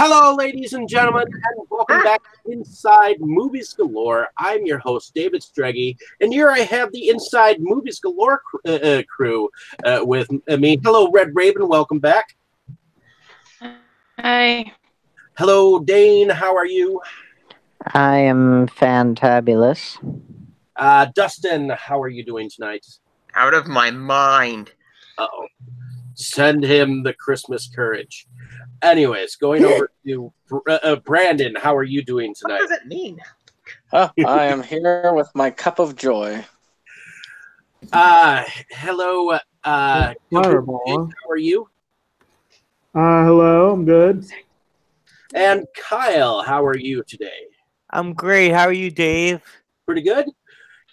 Hello, ladies and gentlemen, and welcome back to Inside Movies Galore. I'm your host, David Streggy, and here I have the Inside Movies Galore crew with me. Hello, Red Raven, welcome back. Hi. Hello, Dane, how are you? I am fantabulous. Dustin, how are you doing tonight? Out of my mind. Uh-oh. Send him the Christmas courage. Anyways, going over to Brandon, how are you doing tonight? What does it mean? I am here with my cup of joy. Hello, Fireball. how are you? Hello, I'm good. And Kyle, how are you today? I'm great. How are you, Dave? Pretty good.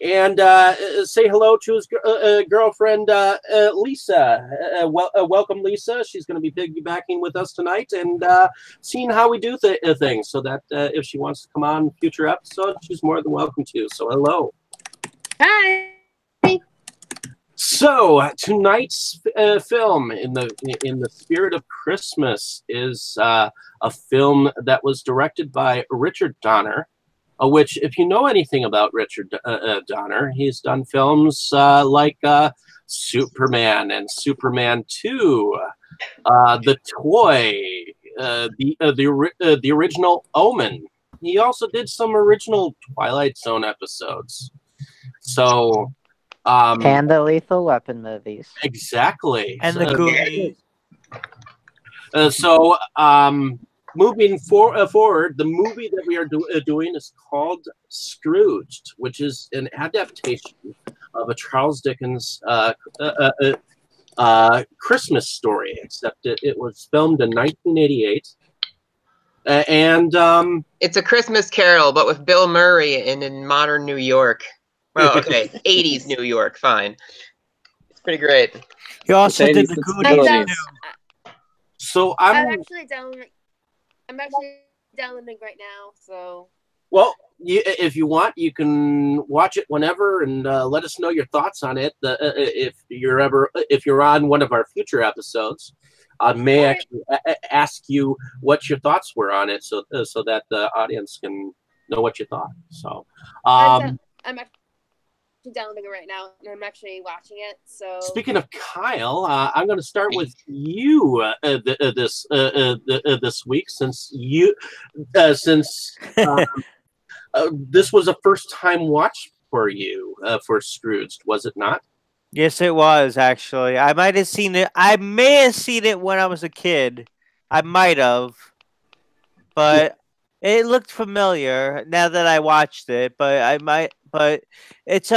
And say hello to his girlfriend, Lisa. Welcome, Lisa. She's going to be piggybacking with us tonight and seeing how we do things, so that if she wants to come on future episodes, she's more than welcome to. So hello. Hi. So tonight's film, in the spirit of Christmas, is a film that was directed by Richard Donner. Which, if you know anything about Richard Donner, he's done films like Superman and Superman 2, The Toy, the original Omen. He also did some original Twilight Zone episodes. So, And the Lethal Weapon movies. Exactly. And the Goonies. Moving forward, the movie that we are doing is called Scrooged, which is an adaptation of a Charles Dickens Christmas story, except it was filmed in 1988. It's a Christmas Carol, but with Bill Murray in modern New York. Well, okay, 80s New York, fine. It's pretty great. He also did the Goonies. So I'm actually downloading right now. So. Well, if you want, you can watch it whenever and let us know your thoughts on it. If you're on one of our future episodes, I may actually ask you what your thoughts were on it, so that the audience can know what you thought. So, I'm actually downloading it right now, and I'm actually watching it. So, speaking of Kyle, I'm going to start with you this week, since this was a first time watch for you for Scrooged, was it not? Yes, it was, actually. I might have seen it. I may have seen it when I was a kid. I might have. But it looked familiar now that I watched it. But it's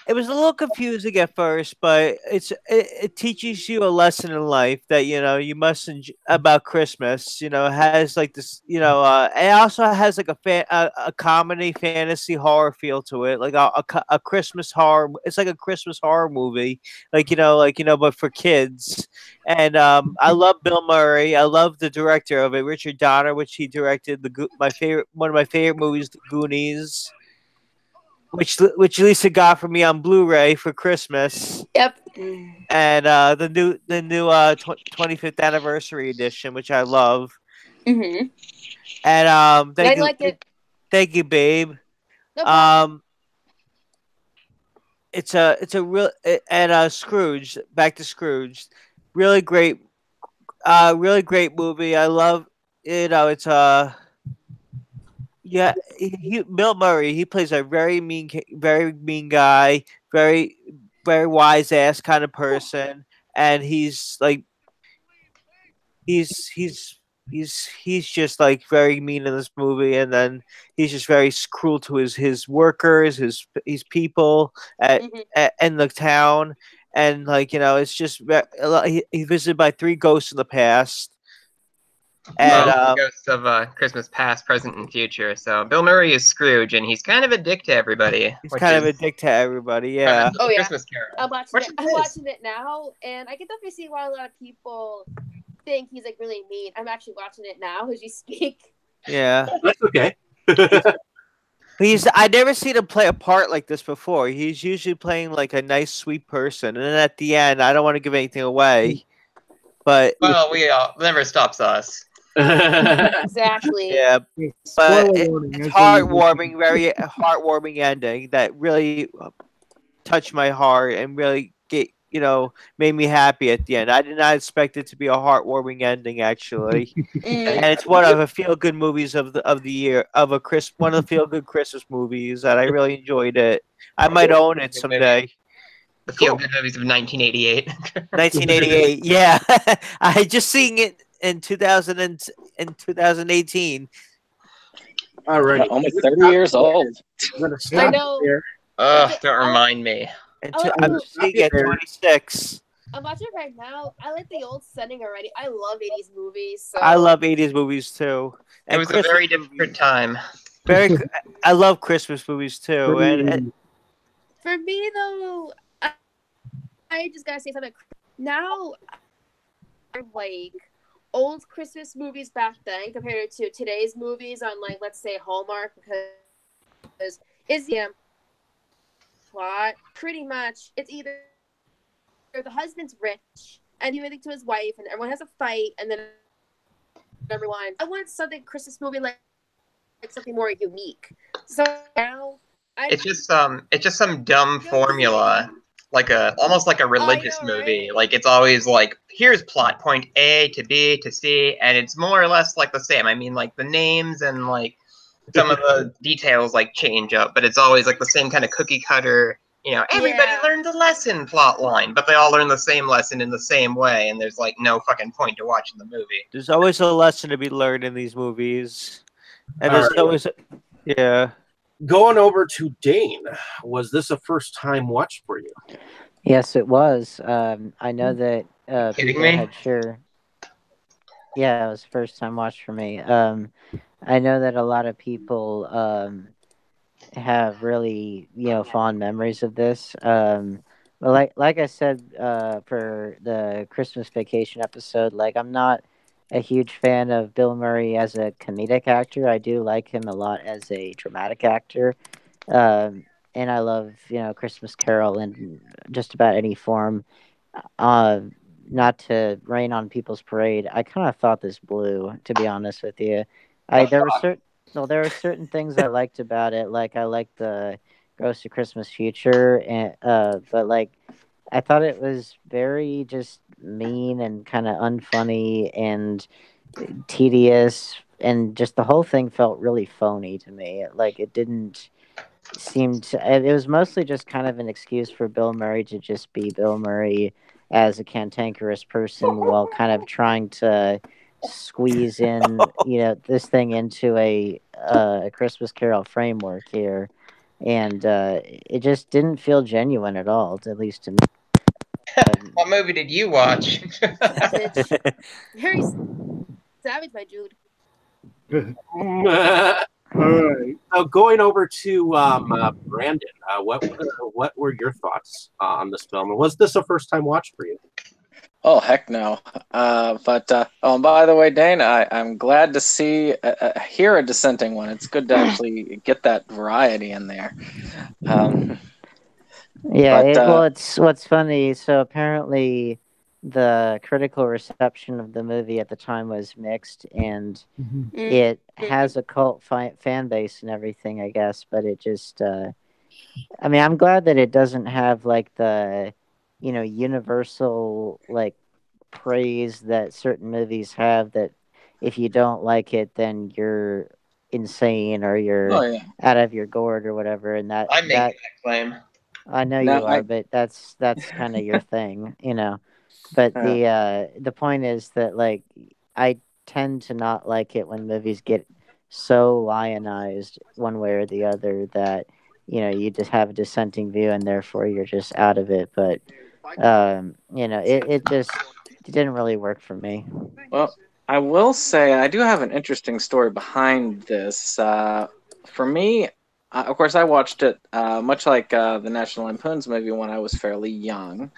it was a little confusing at first, but it teaches you a lesson in life that you must about Christmas. It has like this, it also has like a comedy, fantasy, horror feel to it, like a Christmas horror. It's like a Christmas horror movie, but for kids. And I love Bill Murray. I love the director of it, Richard Donner, which he directed one of my favorite movies, The Goonies. Which Lisa got for me on Blu-ray for Christmas. Yep. And the new 25th anniversary edition, which I love. Mm-hmm. And I like it. Thank you, babe. No problem. It's a real and Scrooge. Back to Scrooge. Really great movie. I love it's Yeah, Bill Murray. He plays a very mean guy, very wise ass kind of person, and he's just like very mean in this movie, and then he's just very cruel to his workers, his people in the town, and it's just he's visited by 3 ghosts in the past. And ghosts of Christmas past, present, and future. So Bill Murray is Scrooge, and he's kind of a dick to everybody. He's kind of a dick to everybody, yeah. Oh yeah. Christmas Carol. I'm watching it now, and I can definitely see why a lot of people think he's like really mean. I'm actually watching it now as you speak. Yeah, that's okay. I never seen him play a part like this before. He's usually playing like a nice, sweet person, and then at the end, I don't want to give anything away, but well, never stops us. Exactly. Yeah, but Spoiler warning, it's as they usually heartwarming, very heartwarming ending that really touched my heart and really made me happy at the end. I did not expect it to be a heartwarming ending, actually. And it's one of the feel good movies of the year, one of the feel good Christmas movies that I really enjoyed it. I might own it someday. The feel good movies of 1988. 1988, yeah. I just seen it in 2018. All right. Only 30 years old. I'm gonna I stop know. there. Don't remind me. I'm seeing it 26. I'm watching it right now. I like the old setting already. I love 80s movies. So. I love 80s movies too. It was a very different time. I love Christmas movies too. And for me though, I just gotta say something. Now, like old Christmas movies back then compared to today's movies on, like, let's say Hallmark, because is the plot pretty much it's either the husband's rich and doing anything to his wife and everyone has a fight and then everyone. I want something Christmas movie like something more unique. So now it's just some dumb formula. Almost like a religious movie. Right? Like, it's always like, here's plot point A to B to C, and it's more or less like the same. I mean, like, the names and like some of the details like change up, but it's always like the same kind of cookie cutter. Everybody learned a lesson plot line, but they all learn the same lesson in the same way, and there's like no fucking point to watching the movie. there's always a lesson to be learned in these movies, and there's always Going over to Dane, was this a first time watch for you? Yes, it was. I know that Kidding people me? had sure. Yeah, it was first time watch for me. I know that a lot of people have really fond memories of this. But like I said for the Christmas Vacation episode, like I'm not a huge fan of Bill Murray as a comedic actor. I do like him a lot as a dramatic actor. And I love, Christmas Carol in just about any form. Not to rain on people's parade, I kind of thought this blew, to be honest with you. There were certain things I liked about it. Like I liked the Ghost of Christmas Future, and but like I thought it was very just mean and kind of unfunny and tedious, and just the whole thing felt really phony to me. Like it didn't seem to. It was mostly just kind of an excuse for Bill Murray to just be Bill Murray as a cantankerous person while kind of trying to squeeze in, this thing into a Christmas Carol framework here, and it just didn't feel genuine at all, at least to me. What movie did you watch? Savage. Very savage, my dude. All right. So going over to Brandon, what were your thoughts on this film? And was this a first time watch for you? Oh, heck no. And by the way, Dane, I'm glad to hear a dissenting one. It's good to actually get that variety in there. It's what's funny. So apparently, the critical reception of the movie at the time was mixed, and it has a cult fan base and everything, I guess. But it just, I'm glad that it doesn't have like the, universal like praise that certain movies have. That if you don't like it, then you're insane or you're out of your gourd or whatever. And I make that claim. I know you are, but that's kind of your thing, But the point is that like I tend to not like it when movies get so lionized one way or the other that you just have a dissenting view and therefore you're just out of it. But it didn't really work for me. Well, I will say I do have an interesting story behind this. For me, of course, I watched it much like the National Lampoon's movie when I was fairly young.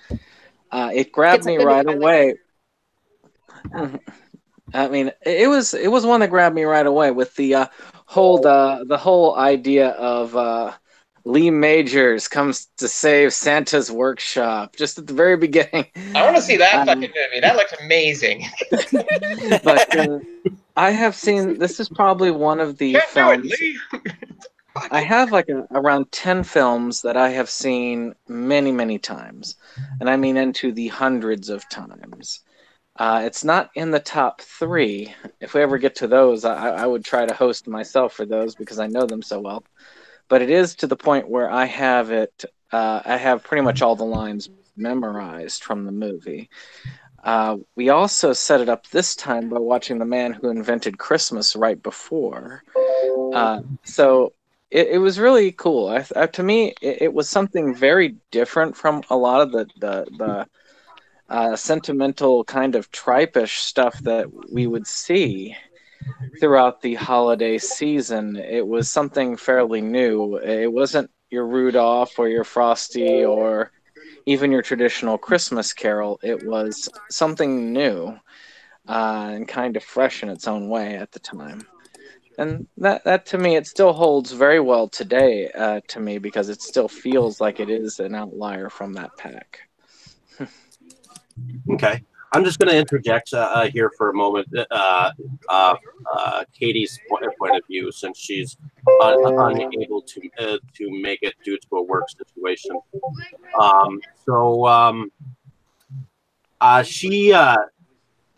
It grabbed me right away. It was one that grabbed me right away with the whole idea of Lee Majors comes to save Santa's workshop just at the very beginning. I want to see that fucking movie. That looks amazing. But I have seen. This is probably one of the Can't do it, films. Lee. I have like around 10 films that I have seen many, many times, and I mean into the hundreds of times. It's not in the top 3. If we ever get to those, I would try to host myself for those because I know them so well. But it is to the point where I have it. I have pretty much all the lines memorized from the movie. We also set it up this time by watching The Man Who Invented Christmas right before. So it was really cool. To me, it was something very different from a lot of the sentimental kind of tripe-ish stuff that we would see throughout the holiday season. It was something fairly new. It wasn't your Rudolph or your Frosty or even your traditional Christmas Carol. It was something new and kind of fresh in its own way at the time. And that to me, it still holds very well today to me because it still feels like it is an outlier from that pack. Okay. I'm just going to interject here for a moment. Katie's point of view, since she's unable to make it due to a work situation.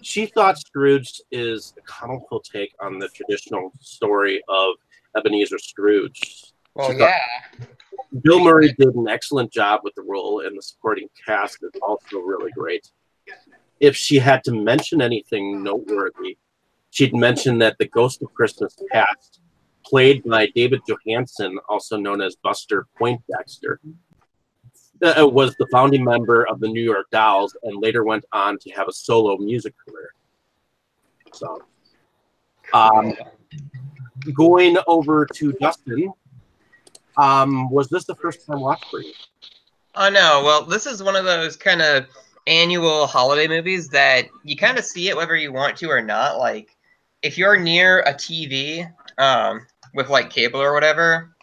She thought Scrooged is a comical take on the traditional story of Ebenezer Scrooge. Well, yeah. Bill Murray did an excellent job with the role, and the supporting cast is also really great. If she had to mention anything noteworthy, she'd mention that the Ghost of Christmas Past, played by David Johansen, also known as Buster Poindexter, was the founding member of the New York Dolls and later went on to have a solo music career. So, going over to Dustin, was this the first time watch for you? Oh, no. Well, this is one of those kind of annual holiday movies that you kind of see it whether you want to or not. Like, if you're near a TV with like cable or whatever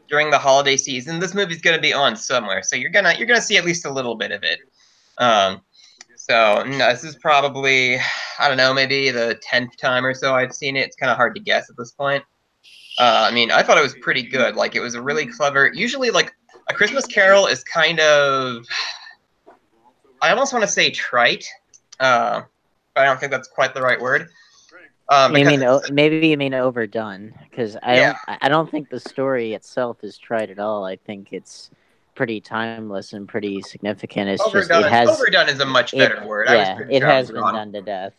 during the holiday season, this movie's gonna be on somewhere, so you're gonna see at least a little bit of it. So no, this is probably, I don't know, maybe the 10th time or so I've seen it. It's kind of hard to guess at this point. I mean, I thought it was pretty good. Like, it was a really clever. Usually, like, A Christmas Carol is kind of, I almost want to say trite, but I don't think that's quite the right word. Maybe you mean overdone, because I don't think the story itself is trite at all. I think it's pretty timeless and pretty significant. It's overdone is a much better word. Yeah, it has been done to death.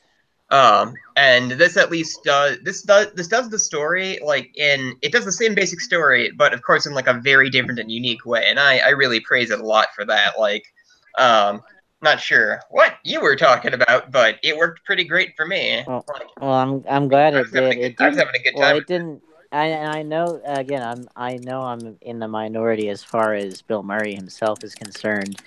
And this at least does the story it does the same basic story, but of course in like a very different and unique way. And I really praise it a lot for that. Like, not sure what you were talking about, but it worked pretty great for me. Well, I'm glad it did. I was having a good time. Well, it didn't. I know. Again, I'm in the minority as far as Bill Murray himself is concerned,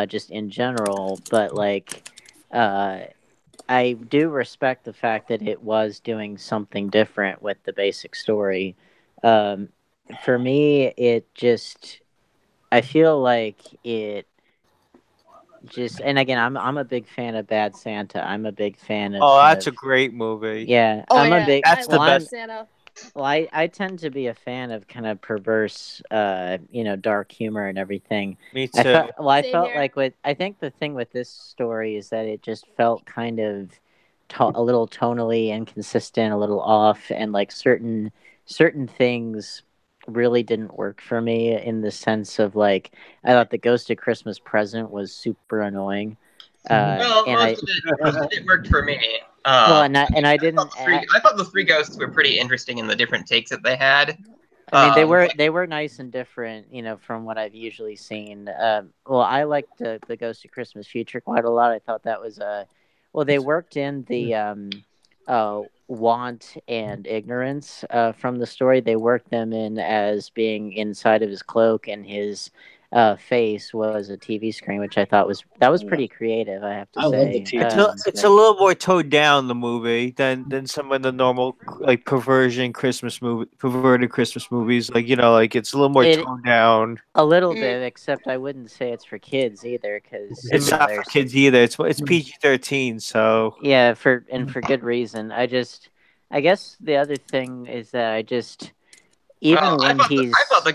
just in general. But like, I do respect the fact that it was doing something different with the basic story. For me, I feel like it just, and again, I'm a big fan of Bad Santa. I'm a big fan of. Oh, that's a great movie. Yeah, That's the best. Santa. Well, I tend to be a fan of kind of perverse, dark humor and everything. Me too. I felt like I think the thing with this story is that it just felt kind of a little tonally inconsistent, a little off, and like certain things really didn't work for me in the sense of like I thought the Ghost of Christmas Present was super annoying. Most of it worked for me. I didn't. I thought the three ghosts were pretty interesting in the different takes that they had. I mean, they were nice and different, from what I've usually seen. I liked the Ghost of Christmas Future quite a lot. I thought that was they worked in the want and ignorance from the story. They worked them in as being inside of his cloak and his face was a TV screen, which I thought was pretty creative. I have to I love the say. TV. It's a little more toned down, the movie, than some of the normal like perverted Christmas movies. Like like it's a little more It- toned down. A little bit, except I wouldn't say it's for kids either, because It's not for kids either. It's PG-13, so Yeah, for good reason. I guess the other thing is that even Well, when he's I thought the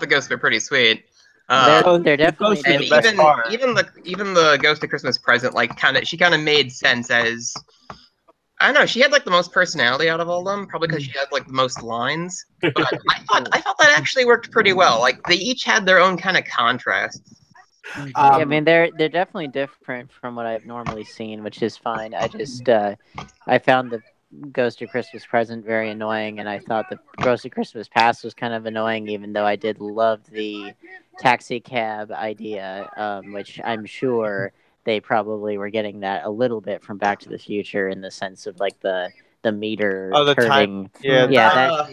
ghosts were pretty sweet. they're definitely ghosts are and the best even part. even the Ghost of Christmas Present, like she kind of made sense as, I don't know, she had like the most personality out of all of them, probably because she had like the most lines. But I thought that actually worked pretty well. Like they each had their own kind of contrast. I mean, they're definitely different from what I've normally seen, which is fine. I found the Ghost of Christmas Present very annoying, and I thought the Ghost of Christmas Past was kind of annoying, even though I did love the taxi cab idea, which I'm sure they probably were getting that a little bit from Back to the Future in the sense of like the meter the turning. time. Yeah, Yeah,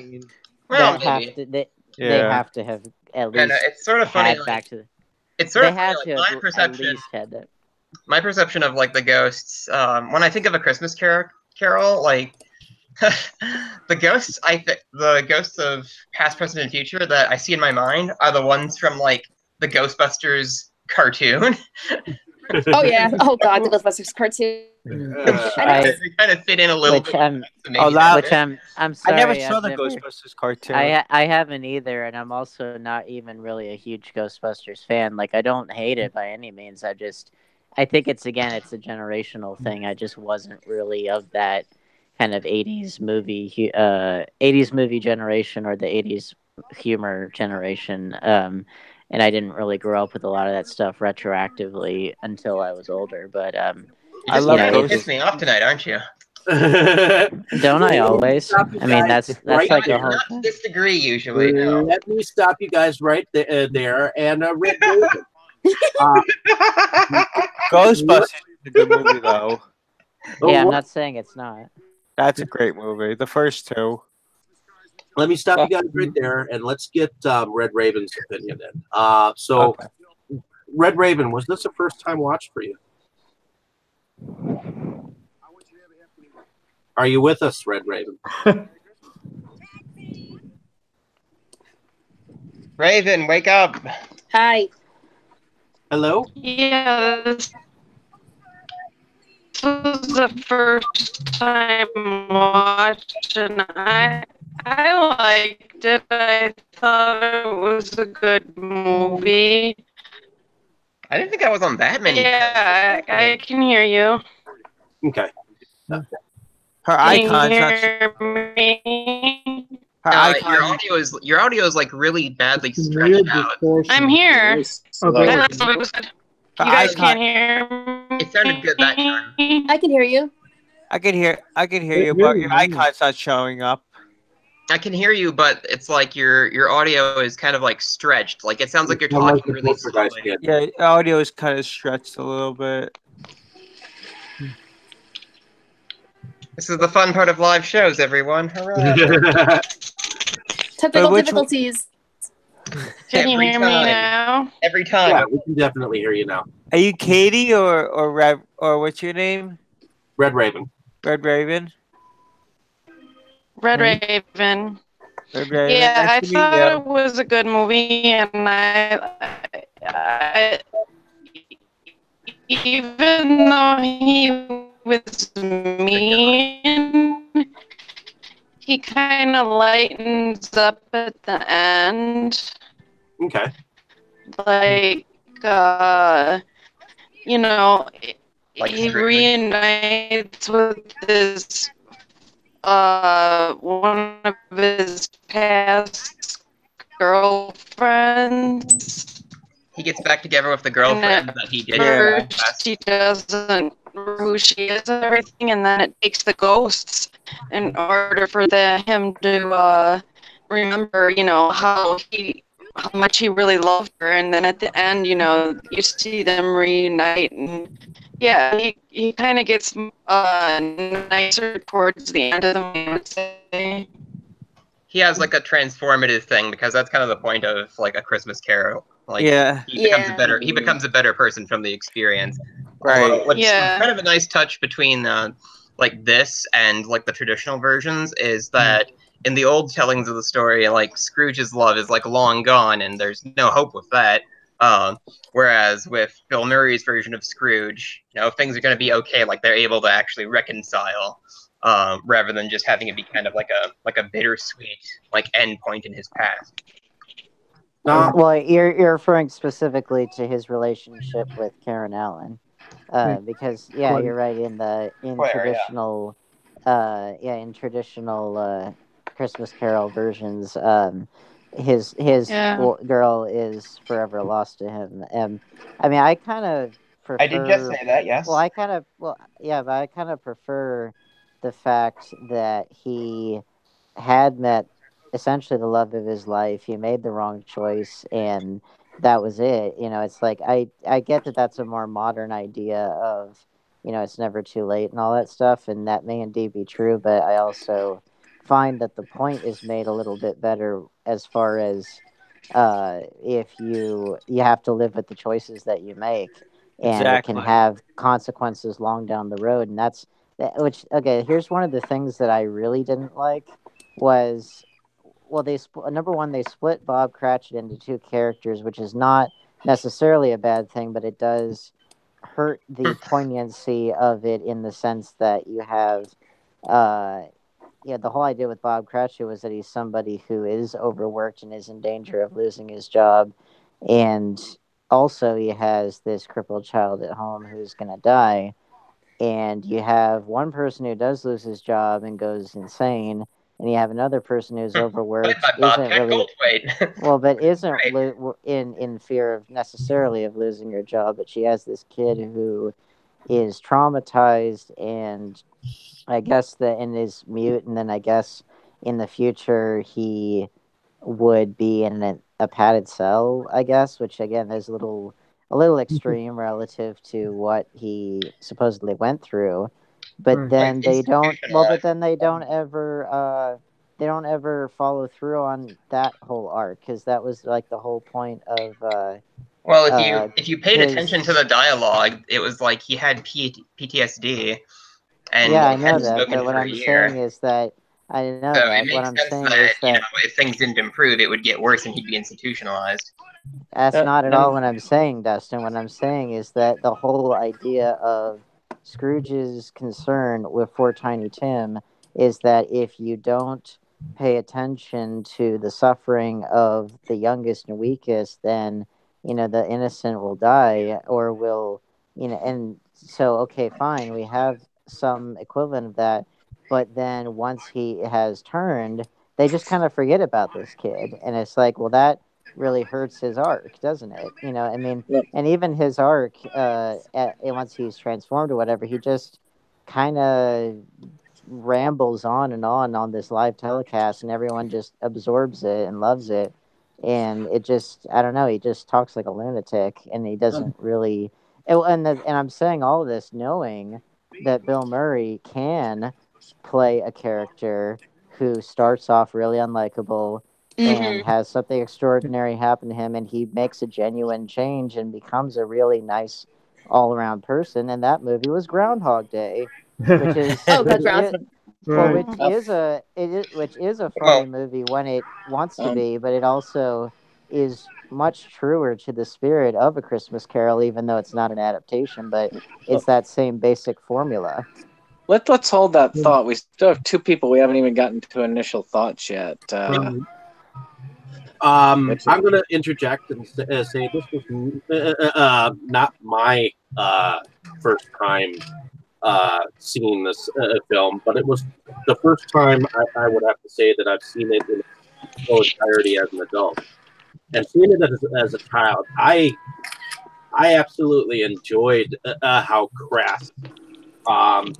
Well, that maybe. they have to have at And least it's sort of funny. had Like, Back to the. it's sort They of funny, had like, to my have at perception. least had that. My perception of like the ghosts, when I think of a Christmas carol, like the ghosts of past, present, and future that I see in my mind are the ones from like the Ghostbusters cartoon. Oh yeah. Oh god, the Ghostbusters cartoon. I- They kind of fit in a little Which bit. I'm to make it which happen. I'm I never sorry. saw I've the never- Ghostbusters cartoon. I haven't either, and I'm also not even really a huge Ghostbusters fan. Like, I don't hate it by any means. I think it's a generational thing. I just wasn't really of that kind of 80s movie generation, or the 80s humor generation. And I didn't really grow up with a lot of that stuff retroactively until I was older. But You're I just love trying Ghost- to piss me off tonight, aren't you? don't I always? I mean, that's Right like the there. whole Not to thing. this degree, usually. No. Let me stop you guys right there. And Red Raven, Ghostbusters is a good movie though. Yeah, I'm what- not saying it's not. That's a great movie. The first two. let me stop you guys right there, and let's get Red Raven's opinion in. So, Okay. Red Raven, was this a first time watch for you? Are you with us, Red Raven? Raven, wake up. Hi. Hello? Yeah, this was the first time watching. I liked it. I thought it was a good movie. I didn't think I was on that many. Yeah, I can hear you. Okay. Her Can you icon's not. hear me? Her icon. Your audio is like really badly Weird stretched out. distortion. I'm here. Okay. I thought it was good. Her You guys icon. can't hear me. It sounded good that time. I can hear you. I can hear you, It but really your is. icon's not showing up. I can hear you, but it's like your audio is kind of like stretched. Like it sounds like you're Unlike talking the really poster guys slowly. did. Yeah, audio is kind of stretched a little bit. This is the fun part of live shows, everyone. Hooray! Technical which- difficulties. Can you Every hear me time. now? Every time. Yeah, we can definitely hear you now. Are you Katie or Rev, or what's your name? Red Raven. Red Raven. Red Raven. Red Raven. Yeah, Nice I to meet thought you. it was a good movie, and I even though he was mean, he kind of lightens up at the end. Okay. Like, you know, Like he Scrooged. reunites with this one of his past girlfriends. He gets back together with the girlfriend that he did. First, he doesn't know who she is and everything, and then it takes the ghosts in order for him to remember, you know, how much he really loved her, and then at the end, you know, you see them reunite, and yeah, he kind of gets nicer towards the end of the movie, I would say. He has like a transformative thing because that's kind of the point of like a Christmas Carol. Like, Yeah. he becomes a better person from the experience. Right. What's Yeah. kind of a nice touch between like this and like the traditional versions is that in the old tellings of the story, like Scrooge's love is like long gone and there's no hope with that. Whereas with Bill Murray's version of Scrooge, you know, things are going to be okay. Like they're able to actually reconcile, rather than just having it be kind of like a bittersweet like end point in his past. Well, you're referring specifically to his relationship with Karen Allen, because you're right. Traditional, in traditional Christmas Carol versions, his girl is forever lost to him. I mean, I kind of prefer. I did just say that, yes. But I kind of prefer the fact that he had met essentially the love of his life. He made the wrong choice, and that was it. You know, it's like I get that that's a more modern idea of, you know, it's never too late and all that stuff, and that may indeed be true. But I also find that the point is made a little bit better as far as if you have to live with the choices that you make, and it can Exactly. have consequences long down the road, and that's which okay. Here's one of the things that I really didn't like was, well, number one, they split Bob Cratchit into two characters, which is not necessarily a bad thing, but it does hurt the poignancy of it in the sense that you have, the whole idea with Bob Cratchit was that he's somebody who is overworked and is in danger of losing his job, and also he has this crippled child at home who's going to die, and you have one person who does lose his job and goes insane, and you have another person who's overworked, isn't really well, but isn't Right. in fear of necessarily of losing her job, but she has this kid who is traumatized, and I guess and is mute, and then I guess in the future he would be in a padded cell, I guess, which again is a little extreme relative to what he supposedly went through. But then they don't. Well, but then they don't ever. They don't ever follow through on that whole arc, because that was like the whole point of. Well, if you paid attention to the dialogue, it was like he had PTSD, and yeah, I like, know hadn't that. spoken But what for a I'm year. saying is that I know So that. it What makes I'm sense saying that, is you that know, if things didn't improve, it would get worse and he'd be institutionalized. that's not at all what I'm saying, Dustin. What I'm saying is that the whole idea of Scrooge's concern with Poor Tiny Tim is that if you don't pay attention to the suffering of the youngest and weakest, then, you know, the innocent will die, or will, you know, and so, okay, fine, we have some equivalent of that, but then once he has turned, they just kind of forget about this kid. And it's like, well, that really hurts his arc, doesn't it? You know, I mean, Yeah. and even his arc, once he's transformed or whatever, he just kind of rambles on this live telecast, and everyone just absorbs it and loves it. And it just, I don't know, he just talks like a lunatic, and he doesn't really. And I'm saying all of this knowing that Bill Murray can play a character who starts off really unlikable and has something extraordinary happen to him, and he makes a genuine change and becomes a really nice all around person. And that movie was Groundhog Day, which is which is a funny movie when it wants to be, but it also is much truer to the spirit of A Christmas Carol, even though it's not an adaptation, but it's that same basic formula. Let's hold that thought. We still have two people. We haven't even gotten to initial thoughts yet. I'm going to interject and say this was not my first time seeing this film, but it was the first time I would have to say that I've seen it in its full entirety as an adult. And seeing it as a child, I absolutely enjoyed how crass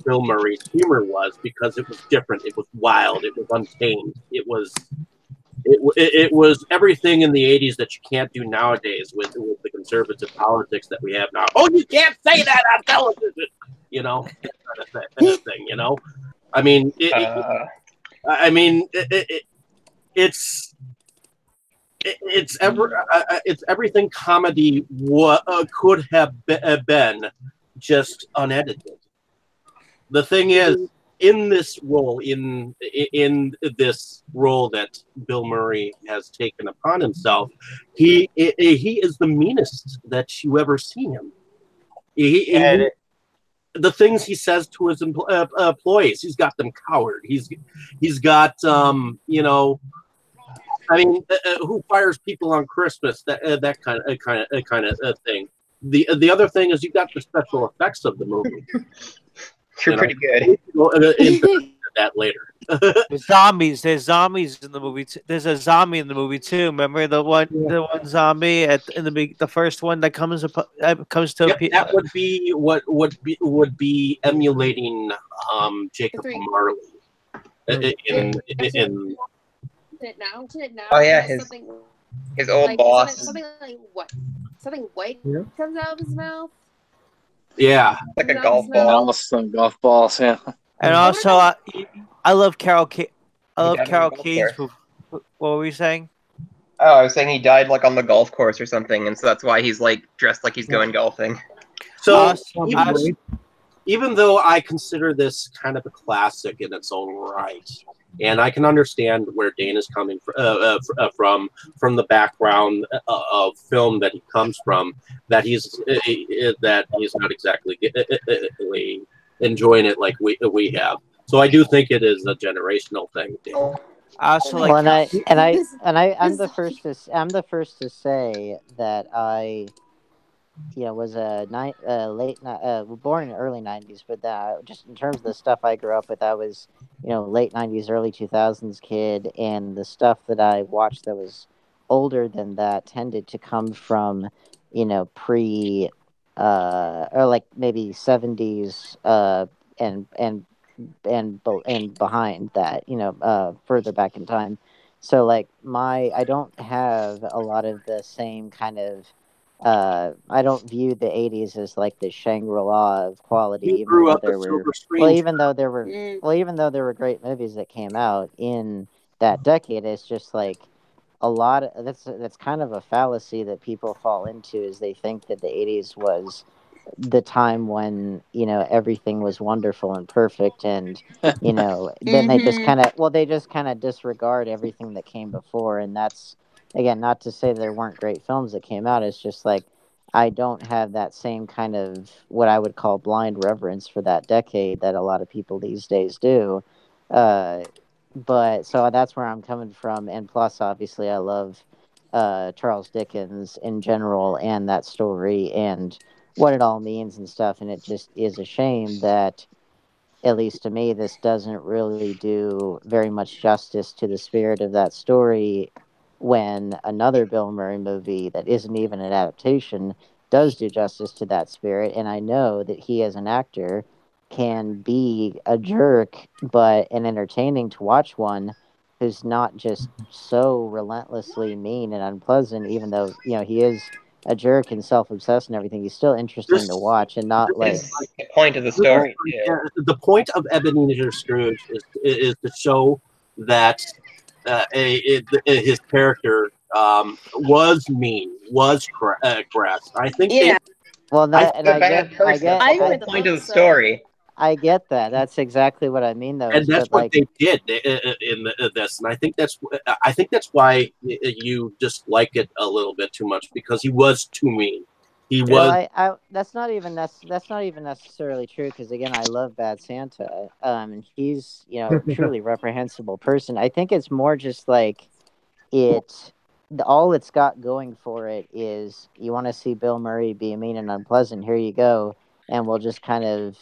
Bill Murray's humor was, because it was different, it was wild, it was untamed, it was everything in the 80s that you can't do nowadays with the conservative politics that we have now. Oh, you can't say that on television, you know, that kind of thing, you know. I mean, it's it's everything comedy could have been, just unedited. The thing is, in this role, in this role that Bill Murray has taken upon himself, he is the meanest that you ever see him. The things he says to his employees, he's got them cowered. He's got you know, I mean, who fires people on Christmas? That kind of thing. The other thing is you got the special effects of the movie. You're pretty good. We'll go into that later. There's zombies. There's zombies in the movie. There's a zombie in the movie too. Remember the one zombie in the first one that comes to that would be what would be emulating Jacob Marley in Oh yeah, his old boss. Something like what? Something white comes out of his mouth. Yeah, like a golf ball. Almost some golf balls, yeah. And also, I love Carol. I love Carol Keyes. What were we saying? Oh, I was saying he died like on the golf course or something, and so that's why he's like dressed like he's going golfing. So even though I consider this kind of a classic in its own right, and I can understand where Dane is coming from the background of film that he comes from, that he's not exactly enjoying it like we have. So I do think it is a generational thing. Also, well, I'm the first to say that I was born in the early 90s, but that just in terms of the stuff I grew up with, I was, late 90s, early 2000s kid, and the stuff that I watched that was older than that tended to come from, pre, or like maybe 70s, and behind that, further back in time. So like I don't have a lot of the same kind of, I don't view the 80s as like the Shangri-La of quality. Even though there were great movies that came out in that decade, it's just like a lot of that's kind of a fallacy that people fall into, is they think that the 80s was the time when everything was wonderful and perfect, and then they just kind of disregard everything that came before. And that's, again, not to say there weren't great films that came out. It's just like I don't have that same kind of what I would call blind reverence for that decade that a lot of people these days do. But so that's where I'm coming from. And plus, obviously, I love Charles Dickens in general and that story and what it all means and stuff. And it just is a shame that, at least to me, this doesn't really do very much justice to the spirit of that story, when another Bill Murray movie that isn't even an adaptation does do justice to that spirit. And I know that he, as an actor, can be a jerk, but an entertaining to watch one who's not just so relentlessly mean and unpleasant. Even though he is a jerk and self-obsessed and everything, he's still interesting to watch, and not like the point of the story. The point of Ebenezer Scrooge is to show that his character was mean, was crass. I think. Yeah. I get the point of the story. I get that. That's exactly what I mean, though. And that's what they did in this, and I think that's why you dislike it a little bit too much, because he was too mean. He was. That's not even necessarily true, because again, I love Bad Santa, and he's a truly reprehensible person. I think it's more just like all it's got going for it is, you want to see Bill Murray be mean and unpleasant, here you go, and we'll just kind of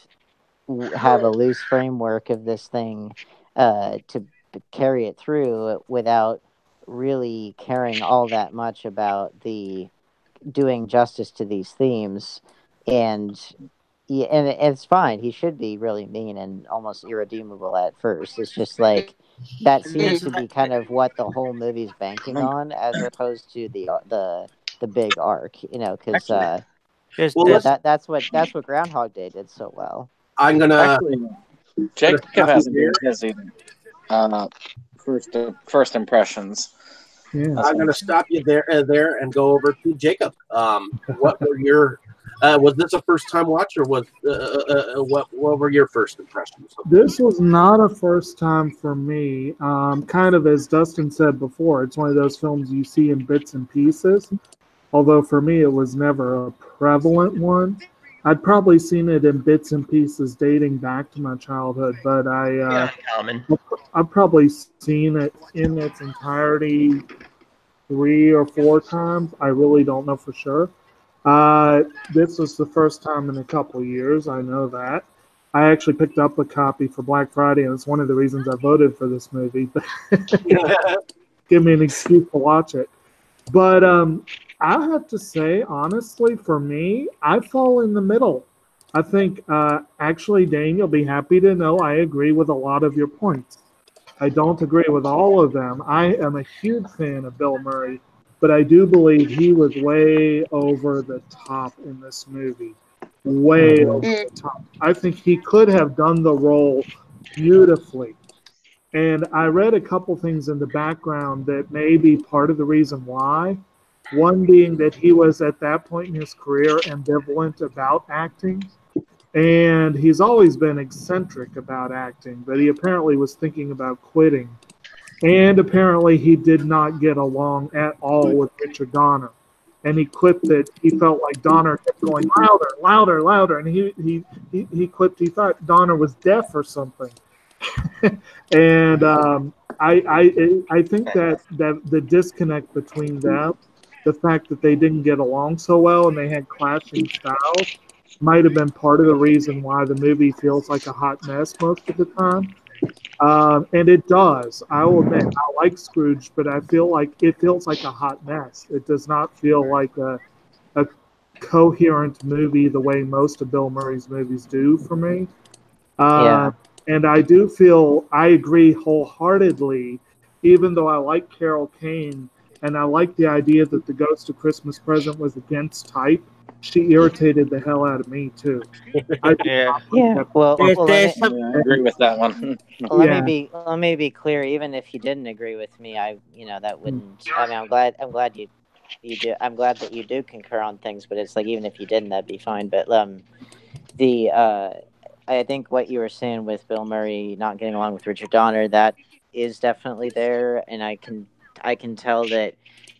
have a loose framework of this thing to carry it through without really caring all that much about the doing justice to these themes. And it's fine. He should be really mean and almost irredeemable at first. It's just like that seems to be kind of what the whole movie's banking on, as opposed to the big arc, because that's what Groundhog Day did so well. I'm gonna. Actually, Jacob hasn't been his either. First impressions. Yeah. I'm going to stop you there and go over to Jacob. What were your was this a first time watch, or was what were your first impressions? This was not a first time for me. Kind of as Dustin said before, it's one of those films you see in bits and pieces. Although for me, it was never a prevalent one. I'd probably seen it in bits and pieces dating back to my childhood, but Yeah, common. I've probably seen it in its entirety 3 or 4 times. I really don't know for sure. This was the first time in a couple of years. I know that. I actually picked up a copy for Black Friday, and it's one of the reasons I voted for this movie. Give me an excuse to watch it. But I have to say, honestly, for me, I fall in the middle. I think, actually, Dane, you'll be happy to know I agree with a lot of your points. I don't agree with all of them. I am a huge fan of Bill Murray, but I do believe he was way over the top in this movie. Way over the top. I think he could have done the role beautifully. And I read a couple things in the background that may be part of the reason why. One being that he was at that point in his career ambivalent about acting. And he's always been eccentric about acting, but he apparently was thinking about quitting. And apparently he did not get along at all with Richard Donner. And he quipped that he felt like Donner kept going louder, louder, louder. And he quipped he thought Donner was deaf or something. And I think that the disconnect between them, the fact that they didn't get along so well and they had clashing styles, might have been part of the reason why the movie feels like a hot mess most of the time. And it does. I will admit, I like Scrooge, but I feel like it feels like a hot mess. It does not feel like a coherent movie the way most of Bill Murray's movies do for me. Yeah. And I do feel I agree wholeheartedly, even though I like Carol Kane and I like the idea that the Ghost of Christmas Present was against type. She irritated the hell out of me too. Yeah. Yeah. Well, There's, well, there's Yeah, some, I agree with that one. let me be clear. Even if you didn't agree with me, that wouldn't. I mean, I'm glad you do. I'm glad that you do concur on things. But it's like even if you didn't, that'd be fine. But the I think what you were saying with Bill Murray not getting along with Richard Donner, that is definitely there, and I can tell that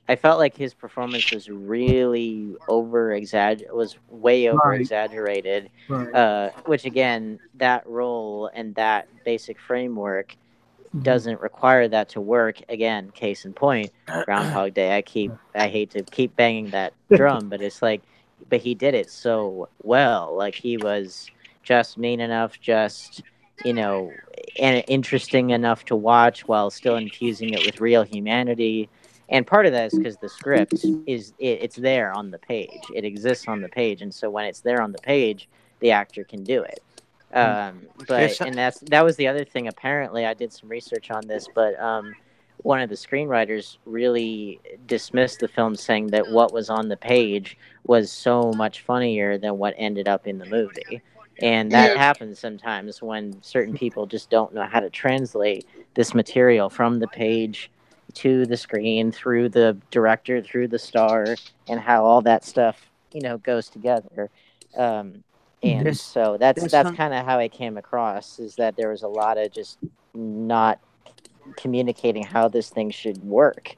I felt like his performance was really was way over Right. exaggerated. Right. Which again, that role and that basic framework doesn't require that to work. Again, case in point, Groundhog Day. I hate to keep banging that drum, but it's like, but he did it so well. Like he was just mean enough, just and interesting enough to watch while still infusing it with real humanity. And part of that is because the script it's there on the page. It exists on the page, and so when it's there on the page, the actor can do it. there's And that was the other thing. Apparently, I did some research on this, but one of the screenwriters really dismissed the film, saying that what was on the page was so much funnier than what ended up in the movie. And that happens sometimes when certain people just don't know how to translate this material from the page to the screen, through the director, through the star, and how all that stuff goes together. And there's so that's there's some kind of how it came across, is that there was a lot of just not communicating how this thing should work.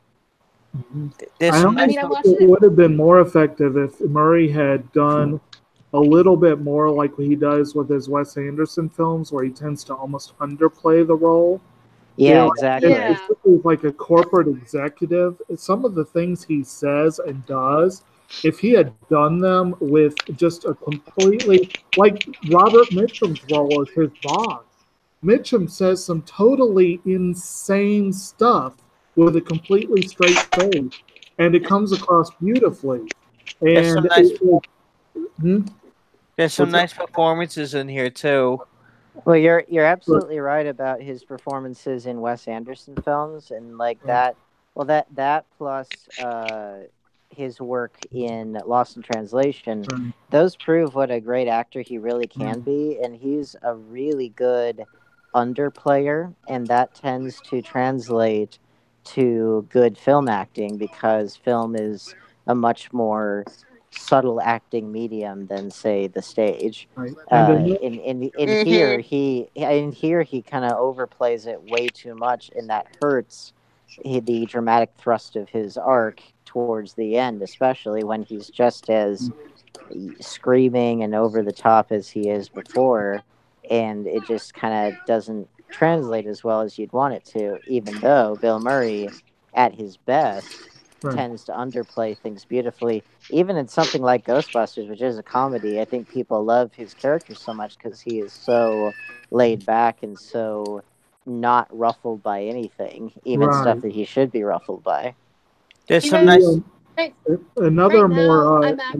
there's I some almost nice I think watched it it. would have been more effective if Murray had done a little bit more like what he does with his Wes Anderson films, where he tends to almost underplay the role. Yeah, Like, exactly. Yeah. especially like a corporate executive, some of the things he says and does, if he had done them with just a completely, like Robert Mitchum's role as his boss. Mitchum says some totally insane stuff with a completely straight face, and it comes across beautifully. there's some And nice hmm? there's some What's that? nice performances in here too. Well, you're absolutely right about his performances in Wes Anderson films, and like that. Well, that plus his work in Lost in Translation, those prove what a great actor he really can be, and he's a really good underplayer, and that tends to translate to good film acting because film is a much more subtle acting medium than say the stage. Right. And Here he kind of overplays it way too much, and that hurts the dramatic thrust of his arc towards the end, especially when he's just as screaming and over the top as he is before, and it just kind of doesn't translate as well as you'd want it to, even though Bill Murray at his best Right. tends to underplay things beautifully. Even in something like Ghostbusters, which is a comedy, I think people love his character so much because he is so laid back and so not ruffled by anything, even stuff Right. that he should be ruffled by. There's You some know, nice. Another right now, more I'm at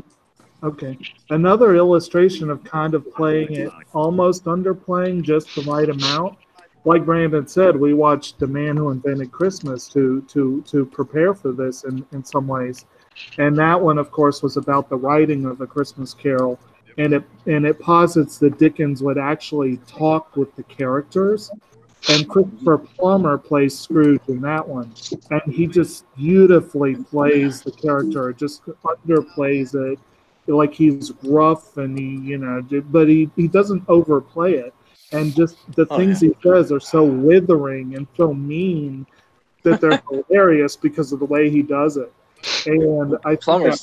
okay. Another illustration of kind of playing it, almost underplaying just the right amount. Like Brandon said, we watched The Man Who Invented Christmas to prepare for this in some ways. And that one, of course, was about the writing of A Christmas Carol. And it posits that Dickens would actually talk with the characters. And Christopher Plummer plays Scrooge in that one. And he just beautifully plays the character, just underplays it. Like he's rough and but he doesn't overplay it. And just the things he says are so withering and so mean that they're hilarious because of the way he does it. And I think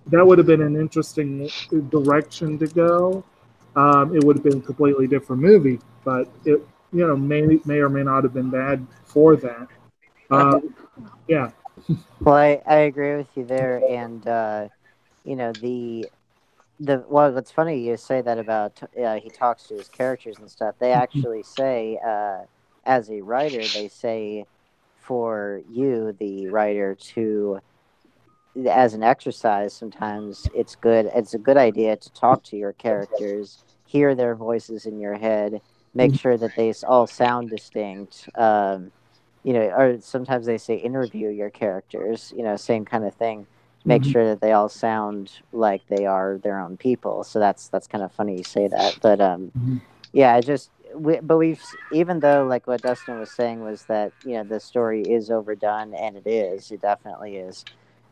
that would have been an interesting direction to go. It would have been a completely different movie, but it may or may not have been bad for that. Yeah. Well, I agree with you there, and what's funny you say that about he talks to his characters and stuff. They actually say as a writer, they say for you, the writer, to as an exercise. Sometimes it's a good idea to talk to your characters, hear their voices in your head, make sure that they all sound distinct. Or sometimes they say interview your characters. Same kind of thing. Make sure that they all sound like they are their own people. So that's kind of funny you say that. But yeah, we've even though like what Dustin was saying was that the story is overdone, and it definitely is.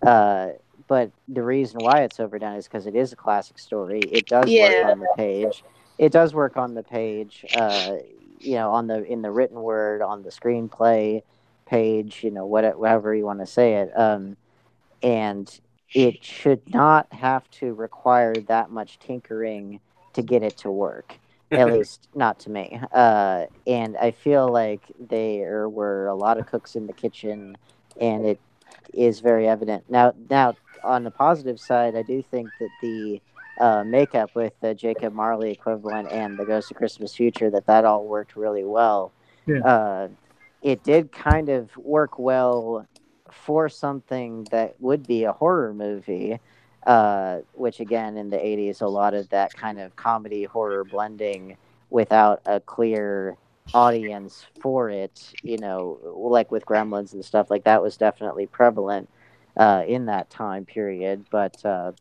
But the reason why it's overdone is because it is a classic story. It does work on the page. It does work on the page. In the written word, on the screenplay page. Whatever you want to say it. And it should not have to require that much tinkering to get it to work. At least not to me. And I feel like there were a lot of cooks in the kitchen, and it is very evident. Now, on the positive side, I do think that the makeup with the Jacob Marley equivalent and the Ghost of Christmas Future, that all worked really well. Yeah. It did kind of work well for something that would be a horror movie, which again in the 80s, a lot of that kind of comedy horror blending without a clear audience for it, like with Gremlins and stuff like that, was definitely prevalent in that time period. But that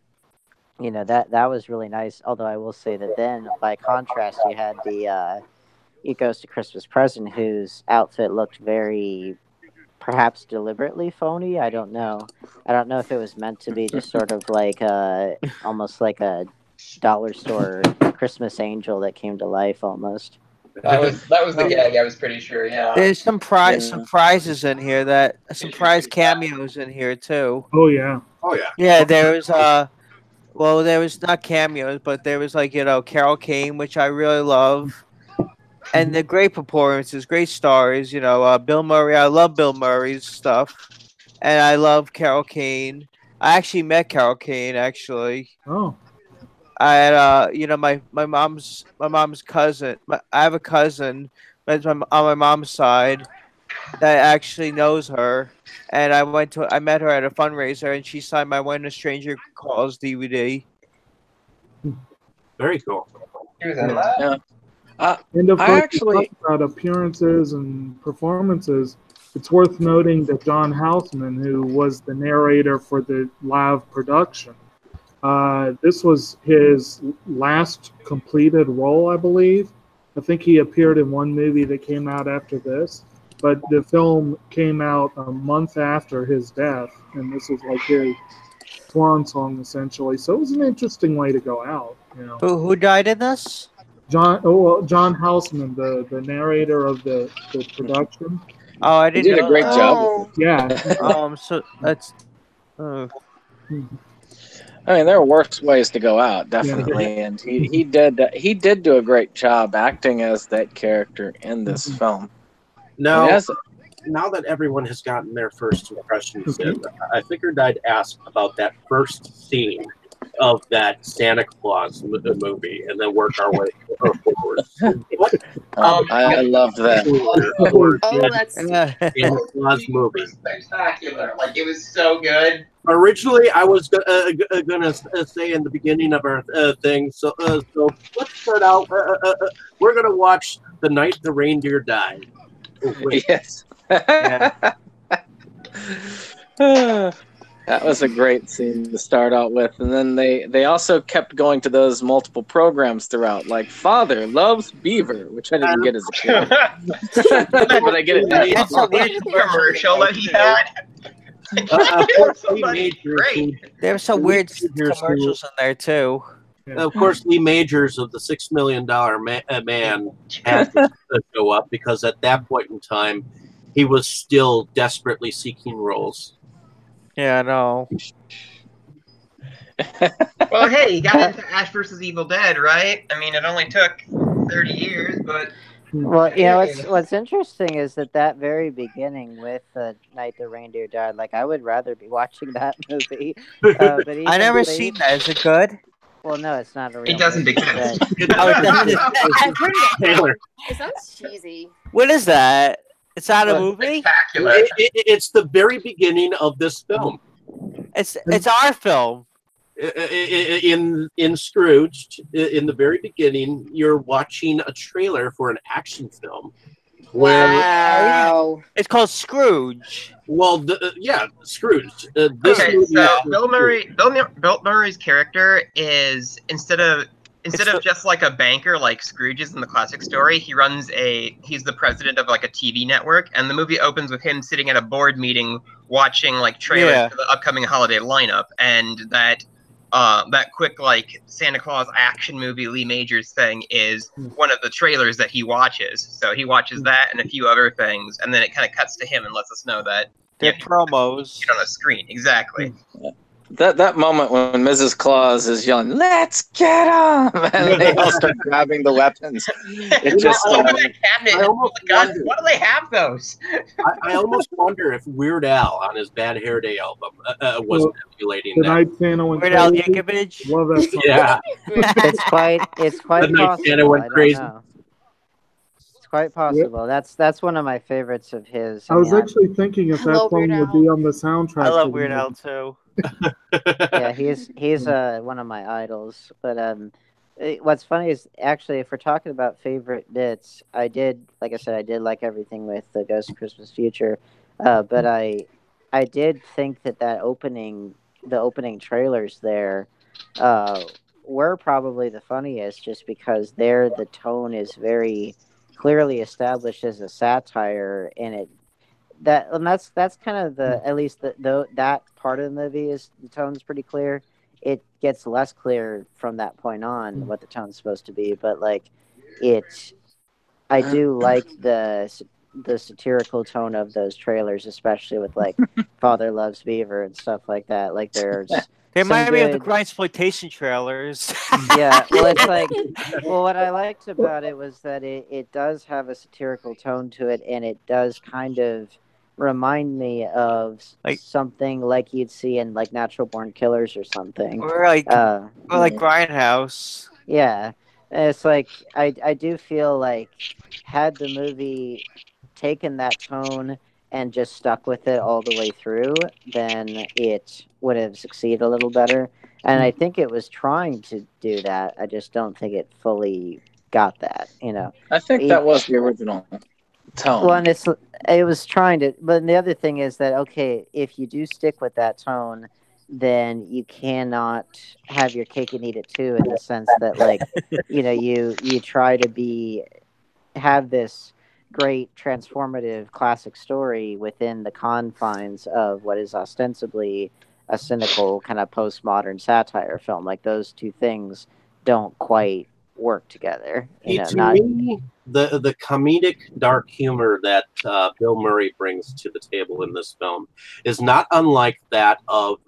was really nice. Although I will say that then, by contrast, you had the It Goes to Christmas Present, whose outfit looked very, perhaps deliberately phony. I don't know. I don't know if it was meant to be just sort of like almost like a dollar store Christmas angel that came to life almost. That was the gag. I was pretty sure. Yeah. There's some surprises in here, surprise cameos in here too. Oh yeah. Yeah, there was there was not cameos, but there was Carol Kane, which I really love. And the great performances, great stars, Bill Murray. I love Bill Murray's stuff. And I love Carol Kane. I actually met Carol Kane, actually. Oh. I had, my mom's cousin. I have a cousin that's on my mom's side that actually knows her. And I met her at a fundraiser, and she signed my When a Stranger Calls DVD. Very cool. Yeah. And of I course, actually about appearances and performances, it's worth noting that John Houseman, who was the narrator for the live production, this was his last completed role, I believe. I think he appeared in one movie that came out after this. but the film came out a month after his death, and this was like his swan song essentially. So it was an interesting way to go out. You know, Who died in this? John Houseman, the narrator of the production. Oh, I He didn't did a know great that. job. Oh, Yeah. So that's. Uh, I mean, there are worse ways to go out, definitely, and he did do a great job acting as that character in this film. Now, Yes. now that everyone has gotten their first impressions in, I figured I'd ask about that first scene of that Santa Claus movie, and then work our way forward. What I loved that. oh, that's Santa Claus movie? Spectacular! Like it was so good. Originally, I was gonna say in the beginning of our thing. So let's start out. We're gonna watch The Night the Reindeer Died. Wait, Yes. Yeah. That was a great scene to start out with, and then they also kept going to those multiple programs throughout, like Father Loves Beaver, which I didn't get as a kid, but I get it now. That's a weird commercial that he had. There's some weird commercials in there too. Of course, Lee Majors of the $6 Million Man had to show up because at that point in time, he was still desperately seeking roles. Yeah, I know. Well, hey, he got into Ash vs. Evil Dead, right? I mean, it only took 30 years, but Well, you know what's interesting is that very beginning with Night the Reindeer Died. Like I would rather be watching that movie. But I never seen that. Is it good? Well, no, it's not a real. it doesn't movie, exist. Oh, it doesn't. I've heard it. Taylor, It sounds cheesy. What is that? It's not a Well, movie. Spectacular. it's the very beginning of this film. It's our film. In Scrooged, in the very beginning, you're watching a trailer for an action film. Where, Wow. It's called Scrooge. well, yeah, Scrooged. This Okay, movie so is- Bill Murray's character is instead of just like a banker like Scrooge is in the classic story, he's the president of like a TV network, and the movie opens with him sitting at a board meeting watching like trailers for the upcoming holiday lineup, and that quick like Santa Claus action movie Lee Majors thing is one of the trailers that he watches. So he watches that and a few other things, and then it kind of cuts to him and lets us know that They're promos. get on a screen. Exactly. That moment when Mrs. Claus is yelling, "Let's get 'em!" and they all start grabbing the weapons. It just open that cabinet. I almost Guns. wonder- Why do they have those? I almost wonder if Weird Al on his Bad Hair Day album was emulating The that. Night Santa went Weird Al crazy. Yankovic. Love that song. Yeah, it's quite The Night possible. Santa went I don't crazy. know. It's quite possible. That's one of my favorites of his. I was mean, actually thinking if I that love song Weird would Al. be on the soundtrack. I love to the Weird movie. Al too. yeah, he's one of my idols. But what's funny is actually if we're talking about favorite bits, I did like everything with the Ghost of Christmas Future, but I did think that opening trailers there were probably the funniest, just because there the tone is very clearly established as a satire, and that's kind of at least that part of the movie is the tone's pretty clear. It gets less clear from that point on what the tone's supposed to be, but like I do like the satirical tone of those trailers, especially with like Father Loves Beaver and stuff like that. Like there's They some remind me of the good- grindsploitation trailers. yeah, well, it's like, what I liked about it was that it does have a satirical tone to it, and it does kind of remind me of Like- something like you'd see in like Natural Born Killers or something. or like Yeah. Grindhouse. Yeah, it's like I do feel like had the movie taken that tone and just stuck with it all the way through, then it would have succeeded a little better. And I think it was trying to do that. I just don't think it fully got that, you know. I think that was the original tone. Well, and it was trying to, but the other thing is that, okay, if you do stick with that tone, then you cannot have your cake and eat it too, in the sense that, like, you know, you try to have this great transformative classic story within the confines of what is ostensibly a cynical kind of postmodern satire film. Like those two things don't quite work together. To me, the comedic dark humor that Bill Murray brings to the table in this film is not unlike that of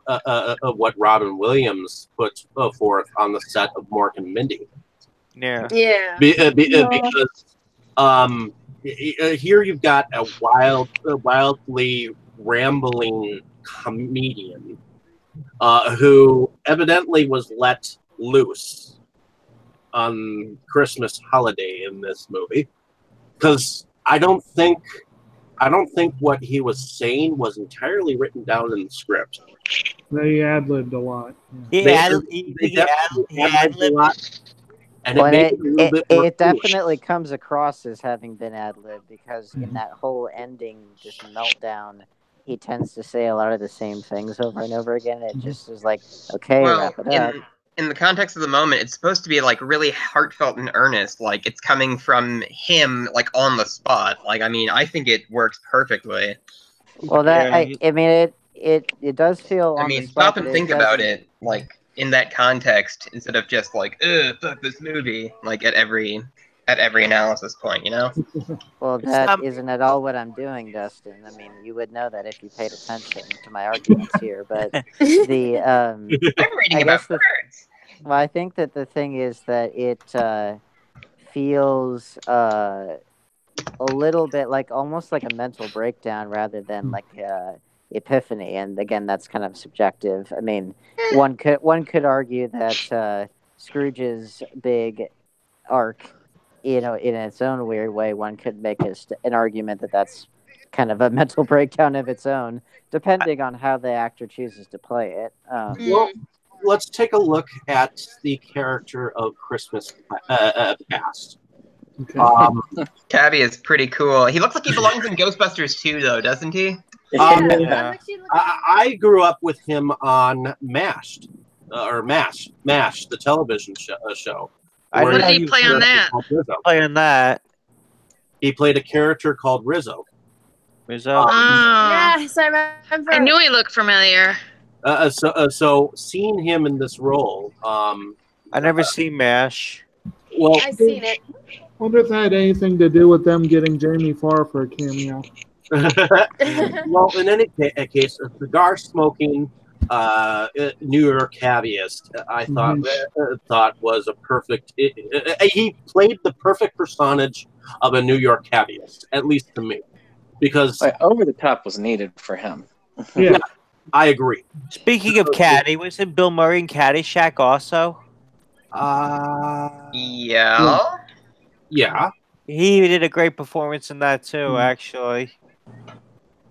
what Robin Williams put forth on the set of Mork and Mindy. Yeah. Yeah. Because here you've got a wildly rambling comedian who evidently was let loose on Christmas holiday in this movie, because I don't think what he was saying was entirely written down in the script. They ad-libbed a lot. He ad-libbed a lot, and Well, it made it a little bit more it definitely comes across as having been ad-libbed, because in that whole ending, just meltdown, he tends to say a lot of the same things over and over again. It just is like, okay, Well, wrap it up. in the context of the moment, it's supposed to be like really heartfelt and earnest. Like it's coming from him, like on the spot. Like, I mean, I think it works perfectly. Well, that I mean, it does feel. I mean, stop and think about it, like in that context, instead of just like, ugh, fuck this movie, like at every analysis point, you know? Well, that isn't at all what I'm doing, Dustin. I mean, you would know that if you paid attention to my arguments here. But the I'm reading about birds. Well, I think that the thing is that it feels a little bit like almost like a mental breakdown rather than like epiphany. And again, that's kind of subjective. I mean, one could argue that Scrooge's big arc, you know, in its own weird way, one could make an argument that that's kind of a mental breakdown of its own, depending on how the actor chooses to play it. Well, let's take a look at the character of Christmas Past. Okay. Cabby is pretty cool. He looks like he belongs in Ghostbusters 2, though, doesn't he? Yeah. I grew up with him on MASH, the television show. What did he play on that? He played a character called Rizzo. Yes, I remember. I knew he looked familiar. So seeing him in this role, I never seen MASH. Well, I've seen it. Wonder if that had anything to do with them getting Jamie Farr for a cameo. well, in any case, a cigar smoking New York caveist, I thought was a perfect. He played the perfect personage of a New York caveist, at least to me, because over the top was needed for him. Yeah, I agree. Speaking of Caddy, wasn't Bill Murray in Caddyshack also? Yeah. He did a great performance in that too, actually.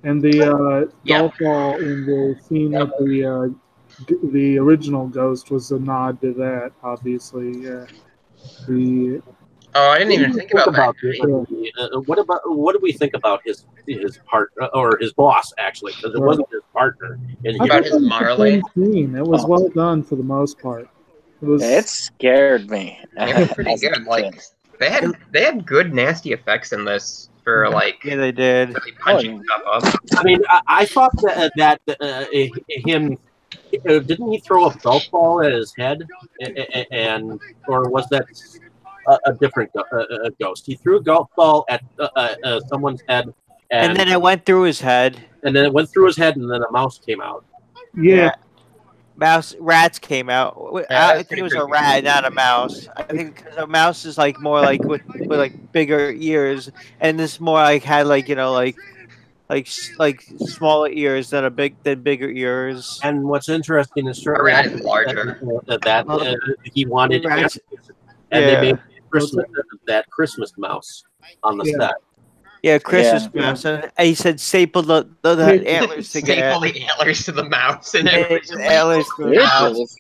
And the golf ball in the scene with the original Ghost was a nod to that, obviously. Yeah. I didn't even think about that. What do we think about his part or his boss, actually? Because it wasn't his partner. About his Marley. It was well done for the most part. It scared me. It was pretty good. Like they had good nasty effects in this for like they did really punching stuff up. I mean, I thought that him didn't he throw a golf ball at his head, and or was that a different ghost? He threw a golf ball at someone's head, and then it went through his head, and then a mouse came out. Yeah. Rats came out. I think it was a rat, not a mouse. I think because a mouse is like more like with like bigger ears, and this more like had like like smaller ears than bigger ears. And what's interesting is certainly that he wanted rats, and they made that Christmas mouse on the set. Yeah, Christmas mouse. And he said staple the antlers together. Staple the antlers to the mouse. And antlers to the mouse.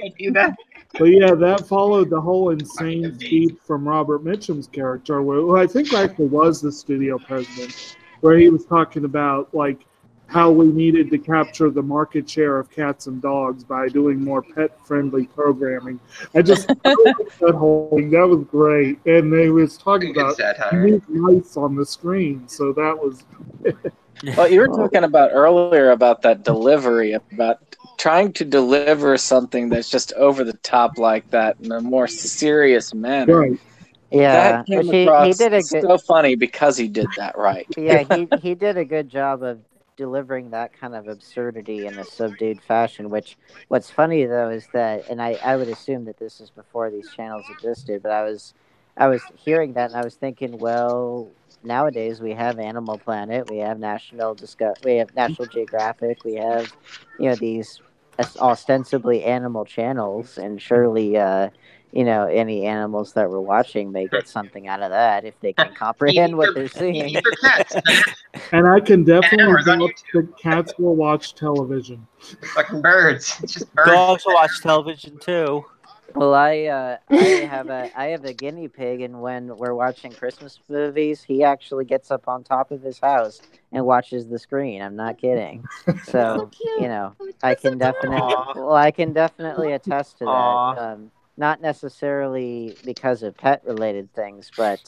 But yeah, that followed the whole insane speech from Robert Mitchum's character, who I think actually was the studio president, where he was talking about like how we needed to capture the market share of cats and dogs by doing more pet-friendly programming. I liked that whole thing. That was great. And they was talking Good about satire. new mice on the screen, so that was. Well, you were talking about earlier about that delivery, about trying to deliver something that's just over the top like that in a more serious manner. Right. Yeah, That came which he across did a good. so funny because he did that right. Yeah, he did a good job of delivering that kind of absurdity in a subdued fashion. Which what's funny though is that, and I would assume that this is before these channels existed, but I was hearing that and I was thinking, well, nowadays we have Animal Planet, we have we have National Geographic, we have these ostensibly animal channels, and surely any animals that we're watching may get something out of that if they can comprehend what they're seeing. Eat your cats. And I can definitely Cameras on doubt YouTube. that cats will watch television. Fucking birds. It's just birds. Dogs will watch television too. Well, I have a guinea pig, and when we're watching Christmas movies, he actually gets up on top of his house and watches the screen. I'm not kidding. So cute. I can definitely attest to Aw. that. Not necessarily because of pet related things, but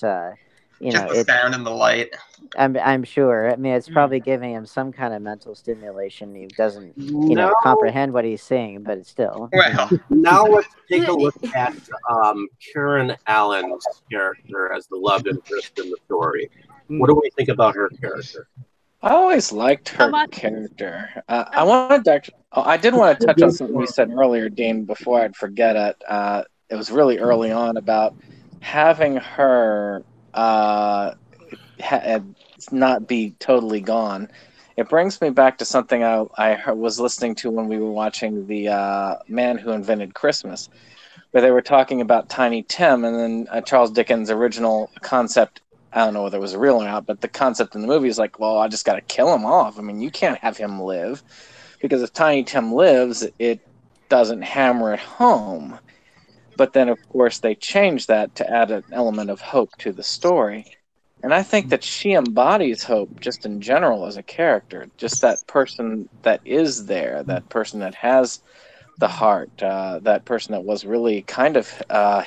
Just the sound and the light. I'm sure. I mean, it's probably giving him some kind of mental stimulation. He doesn't, No. comprehend what he's saying, but it's still. Well, Now let's take a look at Karen Allen's character as the love interest in the story. What do we think about her character? I always liked her character. I did want to touch on something you said earlier, Dean, before I'd forget it. It was really early on about having her not be totally gone. It brings me back to something I was listening to when we were watching The Man Who Invented Christmas, where they were talking about Tiny Tim, and then Charles Dickens' original concept. I don't know whether it was real or not, but the concept in the movie is like, well, I just got to kill him off. I mean, you can't have him live, because if Tiny Tim lives, it doesn't hammer it home. But then, of course, they changed that to add an element of hope to the story. And I think that she embodies hope just in general as a character, just that person that is there, that person that has the heart, that person that was really kind of a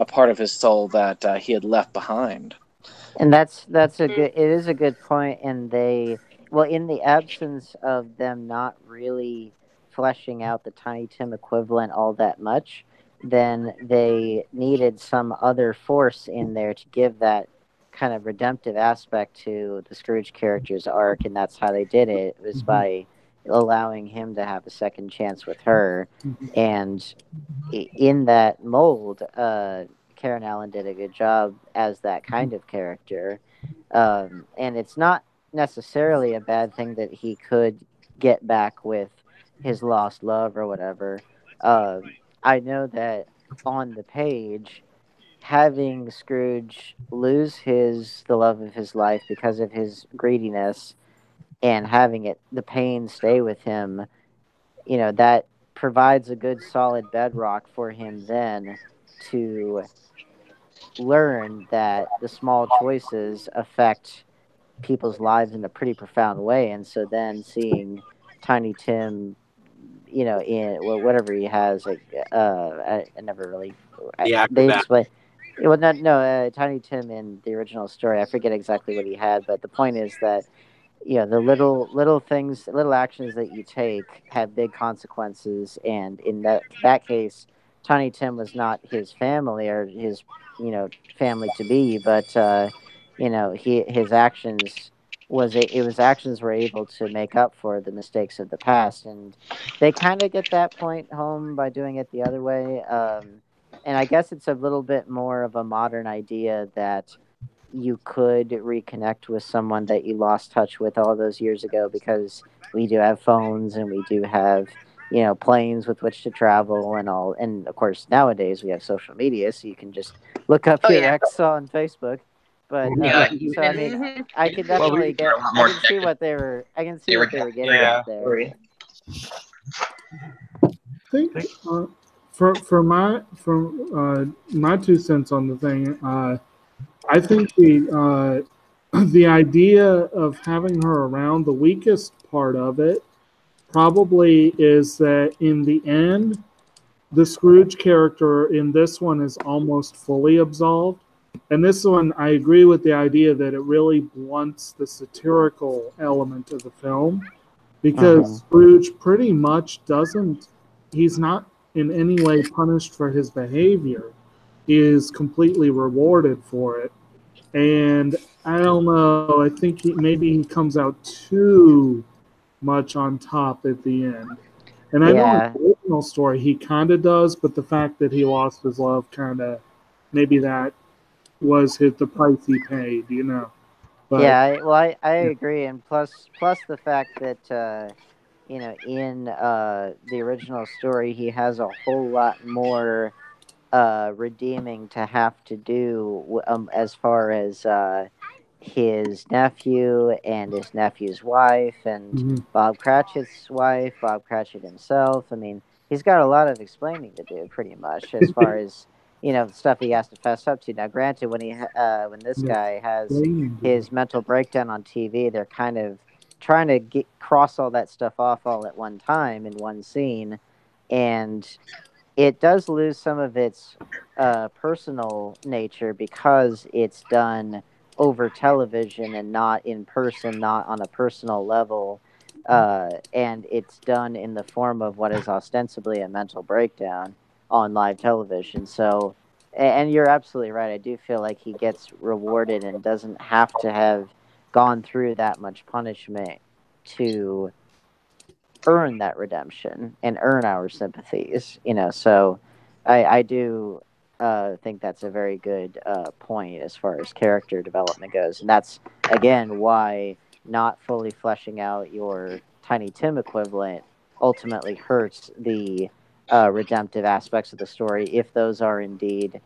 part of his soul that he had left behind. And that's it is a good point. And in the absence of them not really fleshing out the Tiny Tim equivalent all that much, then they needed some other force in there to give that kind of redemptive aspect to the Scrooge character's arc, and that's how they did it. It was by allowing him to have a second chance with her. And in that mold, Karen Allen did a good job as that kind of character. And it's not necessarily a bad thing that he could get back with his lost love or whatever. I know that on the page, having Scrooge lose the love of his life because of his greediness, and having the pain stay with him, that provides a good solid bedrock for him then to learn that the small choices affect people's lives in a pretty profound way. And so then seeing Tiny Tim, in whatever he has, I never really. They explain. Well, no, Tiny Tim in the original story, I forget exactly what he had, but the point is that the little things, little actions that you take have big consequences, and in that case, Tiny Tim was not his family or his family to be, but his actions actions were able to make up for the mistakes of the past, and they kind of get that point home by doing it the other way. And I guess it's a little bit more of a modern idea that you could reconnect with someone that you lost touch with all those years ago, because we do have phones and we do have planes with which to travel and all, and of course nowadays we have social media, so you can just look up your ex on Facebook. But so I mean, I can definitely I can see what they were getting at there. I think for my 2 cents on the thing, I think the idea of having her around, the weakest part of it probably is that in the end, the Scrooge character in this one is almost fully absolved. And this one, I agree with the idea that it really blunts the satirical element of the film because Scrooge pretty much doesn't, he's not in any way punished for his behavior. He is completely rewarded for it. And I don't know, I think maybe he comes out too much on top at the end. And I know in the original story he kind of does, but the fact that he lost his love kind of, maybe that was the price he paid, you know. But, I agree, and plus the fact that you know, in the original story, he has a whole lot more redeeming to have to do as far as his nephew and his nephew's wife and Bob Cratchit's wife, Bob Cratchit himself. I mean, he's got a lot of explaining to do, pretty much, as far as, you know, the stuff he has to fess up to. Now, granted, when this guy has his mental breakdown on TV, they're kind of trying to cross all that stuff off all at one time in one scene, and it does lose some of its personal nature because it's done over television and not in person, not on a personal level, and it's done in the form of what is ostensibly a mental breakdown on live television. So, and you're absolutely right. I do feel like he gets rewarded and doesn't have to have gone through that much punishment to earn that redemption and earn our sympathies, you know. So I do think that's a very good point as far as character development goes, and that's again why not fully fleshing out your Tiny Tim equivalent ultimately hurts the redemptive aspects of the story, if those are indeed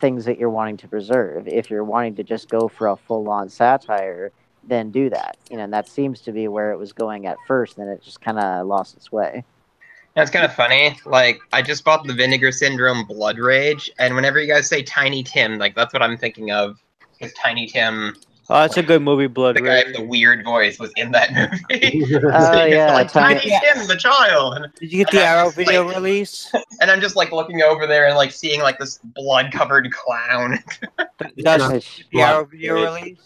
things that you're wanting to preserve. If you're wanting to just go for a full-on satire, then do that. You know, and that seems to be where it was going at first, and it just kind of lost its way. That's kind of funny. Like, I just bought the Vinegar Syndrome Blood Rage, and whenever you guys say Tiny Tim, like, that's what I'm thinking of. Because Tiny Tim... Oh, that's a good movie, Blood The Rage. guy with the weird voice was in that movie. Oh, yeah. Like, Tiny Tim, the child. Did you get the Arrow video release? And I'm just, like, looking over there and, like, seeing, like, this blood-covered clown. That's the Arrow video release?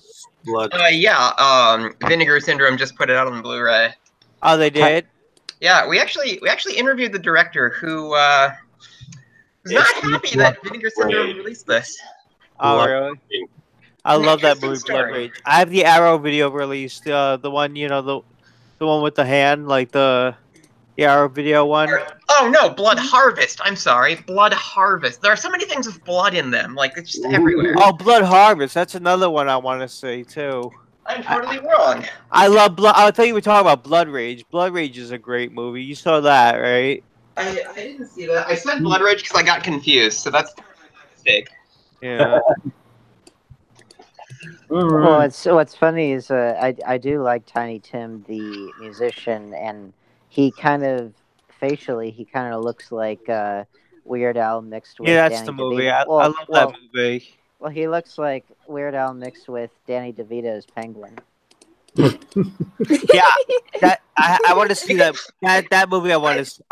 Vinegar Syndrome just put it out on Blu-ray. Oh, they did? Yeah, we actually interviewed the director who was not happy that Vinegar Syndrome released this. Oh, really? I love that movie, Blood Rage. I have the Arrow video release, the one, you know, the one with the hand, like the Arrow video one. Oh no, Blood Harvest. I'm sorry, Blood Harvest. There are so many things with blood in them, like it's just everywhere. Oh, Blood Harvest. That's another one I want to see too. I'm totally wrong. I love Blood. I thought you were talking about Blood Rage. Blood Rage is a great movie. You saw that, right? I didn't see that. I said Blood Rage because I got confused, so that's my mistake. Yeah. Well, what's funny is I do like Tiny Tim the musician, and he kind of facially he kind of looks like Weird Al mixed with that's Danny the DeVito. movie. I love that movie. Well, he looks like Weird Al mixed with Danny DeVito's Penguin. Yeah, that I want to see that movie. I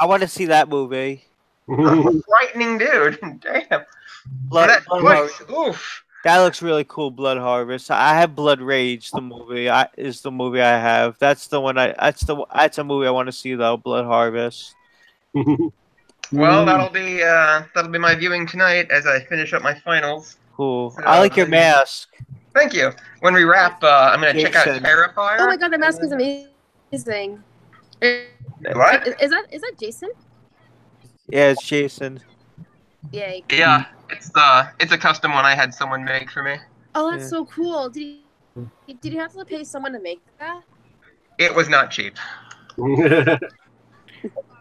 want to see that movie. Frightening dude. Damn. That voice. Oof. That looks really cool. Blood Harvest. I have Blood Rage. The movie is the movie I have. That's the one. That's a movie I want to see though. Blood Harvest. Well, that'll be my viewing tonight as I finish up my finals. Cool. I like your mask. Thank you. When we wrap, I'm gonna check out Terrifier. Oh my god, the mask is amazing. What? Is that Jason? Yeah, it's Jason. Yay. Yeah, it's a custom one I had someone make for me. Oh, that's so cool. Did you have to pay someone to make that? It was not cheap.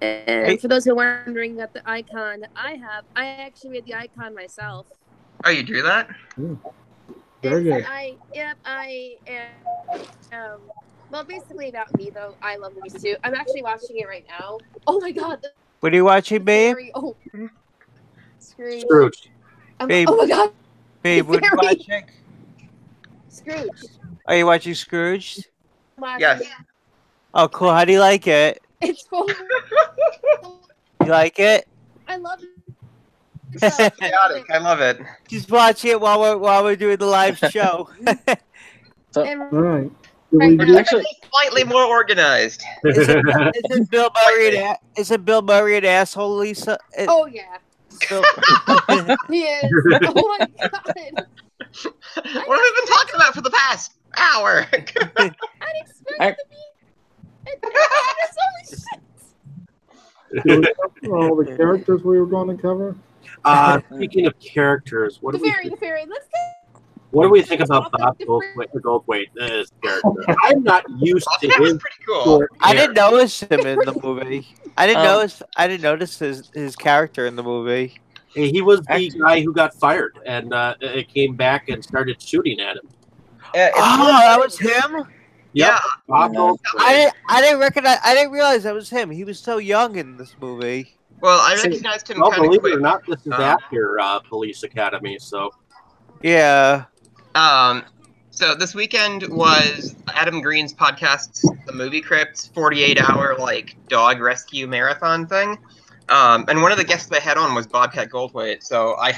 And for those who are wondering about the icon I actually made the icon myself. Oh, you drew that? Very good. I am. Well, basically about me though. I love movies too. I'm actually watching it right now. Oh my god. What are you watching, babe? Oh. Scrooged. Babe. Oh my god. Babe, what are you watching? Scrooged. Are you watching Scrooged? Yes. Oh, cool. How do you like it? It's full. You like it? I love it. It's so chaotic. I love it. Just watch it while we're doing the live show. So, And All right. right now, actually, Slightly more organized. Is it Bill Murray? Is it Bill Murray an asshole, Lisa? oh yeah, Bill- he is. Oh my god. What have we been talking about for the past hour? I'd expect it to be. It's only shit. Did we cover all the characters we were going to cover? Speaking of characters, The fairy. Let's go. what do we think about Bob Goldthwait's character? I'm not used to That was his pretty cool. short I hair. didn't notice him in the movie. I didn't notice his character in the movie. He was the guy who got fired and came back and started shooting at him. That was him. Yep, Bob Goldthwait. I didn't recognize. I didn't realize that was him. He was so young in this movie. Well, I recognized him Well, kind of believe quick. it or not, this is after Police Academy, so. Yeah. So this weekend was Adam Green's podcast, The Movie Crypt's 48-hour like dog rescue marathon thing. And one of the guests they had on was Bobcat Goldthwait. So I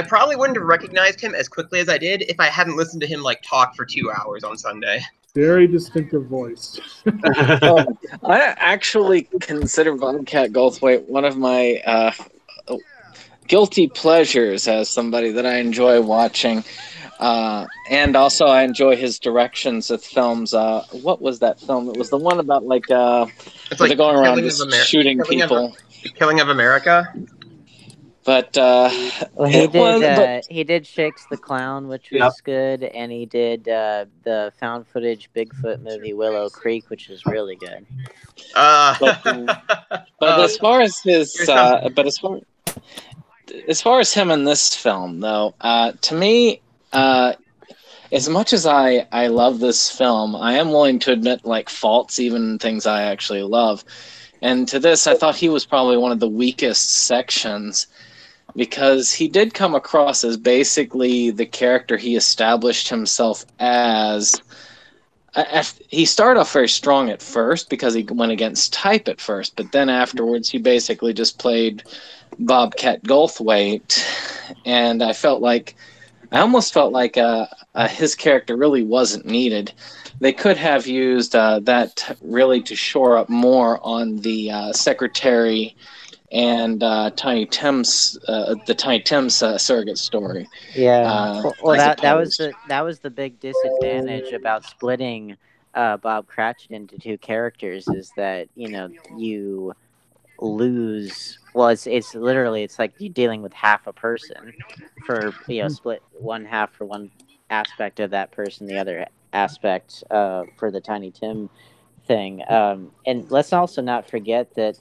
probably wouldn't have recognized him as quickly as I did if I hadn't listened to him like talk for 2 hours on Sunday. Very distinctive voice. I actually consider Bobcat Goldthwait one of my guilty pleasures as somebody that I enjoy watching. And also I enjoy his directions of films. What was that film? It was the one about like It's they're like going around Killing just of Ameri- shooting Killing of- people. The Killing of America. But Well, he did Shakes the Clown, which was good, and he did the found footage Bigfoot movie Willow Creek, which is really good. But as far as his, as far as him in this film, though, to me, as much as I love this film, I am willing to admit like faults, even things I actually love. And to this, I thought he was probably one of the weakest sections, because he did come across as basically the character he established himself as. He started off very strong at first because he went against type at first, but then afterwards he basically just played Bobcat Goldthwait, and I almost felt like his character really wasn't needed. They could have used that really to shore up more on the secretary and Tiny Tim's surrogate story. Yeah, that was the big disadvantage about splitting Bob Cratchit into two characters, is that you lose. Well, it's literally it's like you're dealing with half a person for split one half for one aspect of that person, the other aspect for the Tiny Tim thing. And let's also not forget that.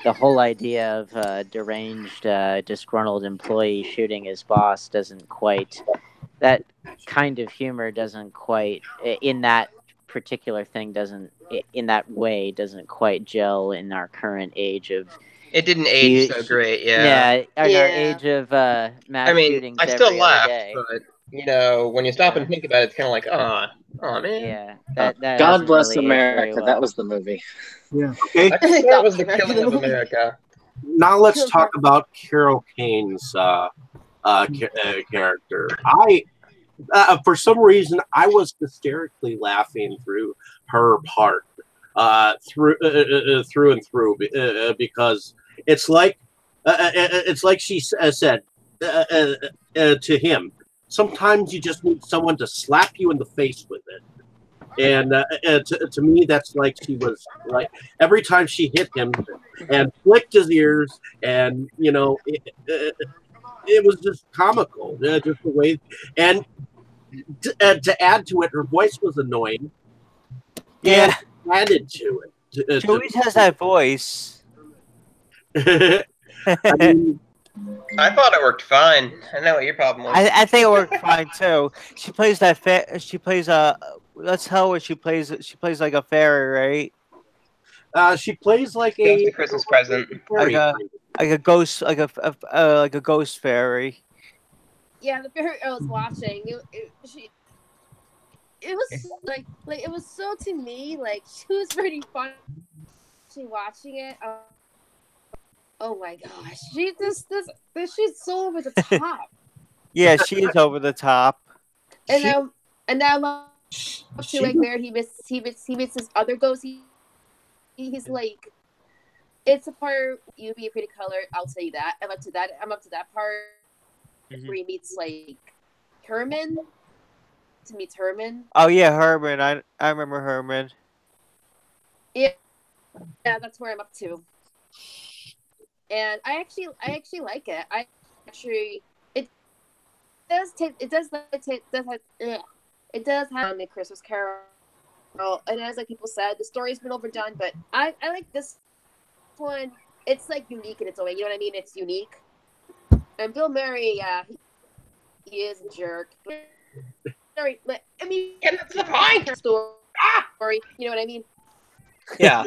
The whole idea of a deranged, disgruntled employee shooting his boss that kind of humor doesn't quite, in that particular thing, doesn't quite gel in our current age of. It didn't age so great, yeah. Yeah, our age of mass shootings. I still every laugh, other day. but when you stop and think about it, it's kind of like, oh man. Yeah, that God Bless really aged very America. well. That was the movie. Yeah. Okay, That was The Killing of America. now let's talk about Carol Kane's character. For some reason, I was hysterically laughing through her part, through and through, because it's like she said to him. Sometimes you just need someone to slap you in the face with it. And to me, that's like she was like every time she hit him and flicked his ears, and it was just comical, just the way. And to add to it, her voice was annoying. Yeah, added to it. She always has that voice. I mean, I thought it worked fine. I know what your problem was. I think it worked fine too. She plays that. She plays Let's tell her she plays like a fairy, right? She plays like a Christmas present, like a ghost, like a ghost fairy. Yeah, the fairy I was watching. it was like it was so to me like she was pretty fun. Watching it, oh my gosh, she's so over the top. Yeah, she is over the top. And now I'm up to like where he meets his other ghost. He's like, it's a part you'd be a pretty color. I'll tell you that. I'm up to that part where he meets like Herman. To meet Herman. Oh yeah, Herman. I remember Herman. Yeah, that's where I'm up to. And I actually like it. It does have a Christmas Carol. And as like people said, the story's been overdone, but I like this one. It's like unique in its own way. You know what I mean? It's unique. And Bill Murray, he is a jerk. Sorry, but I mean, that's the point. Story. You know what I mean? Yeah.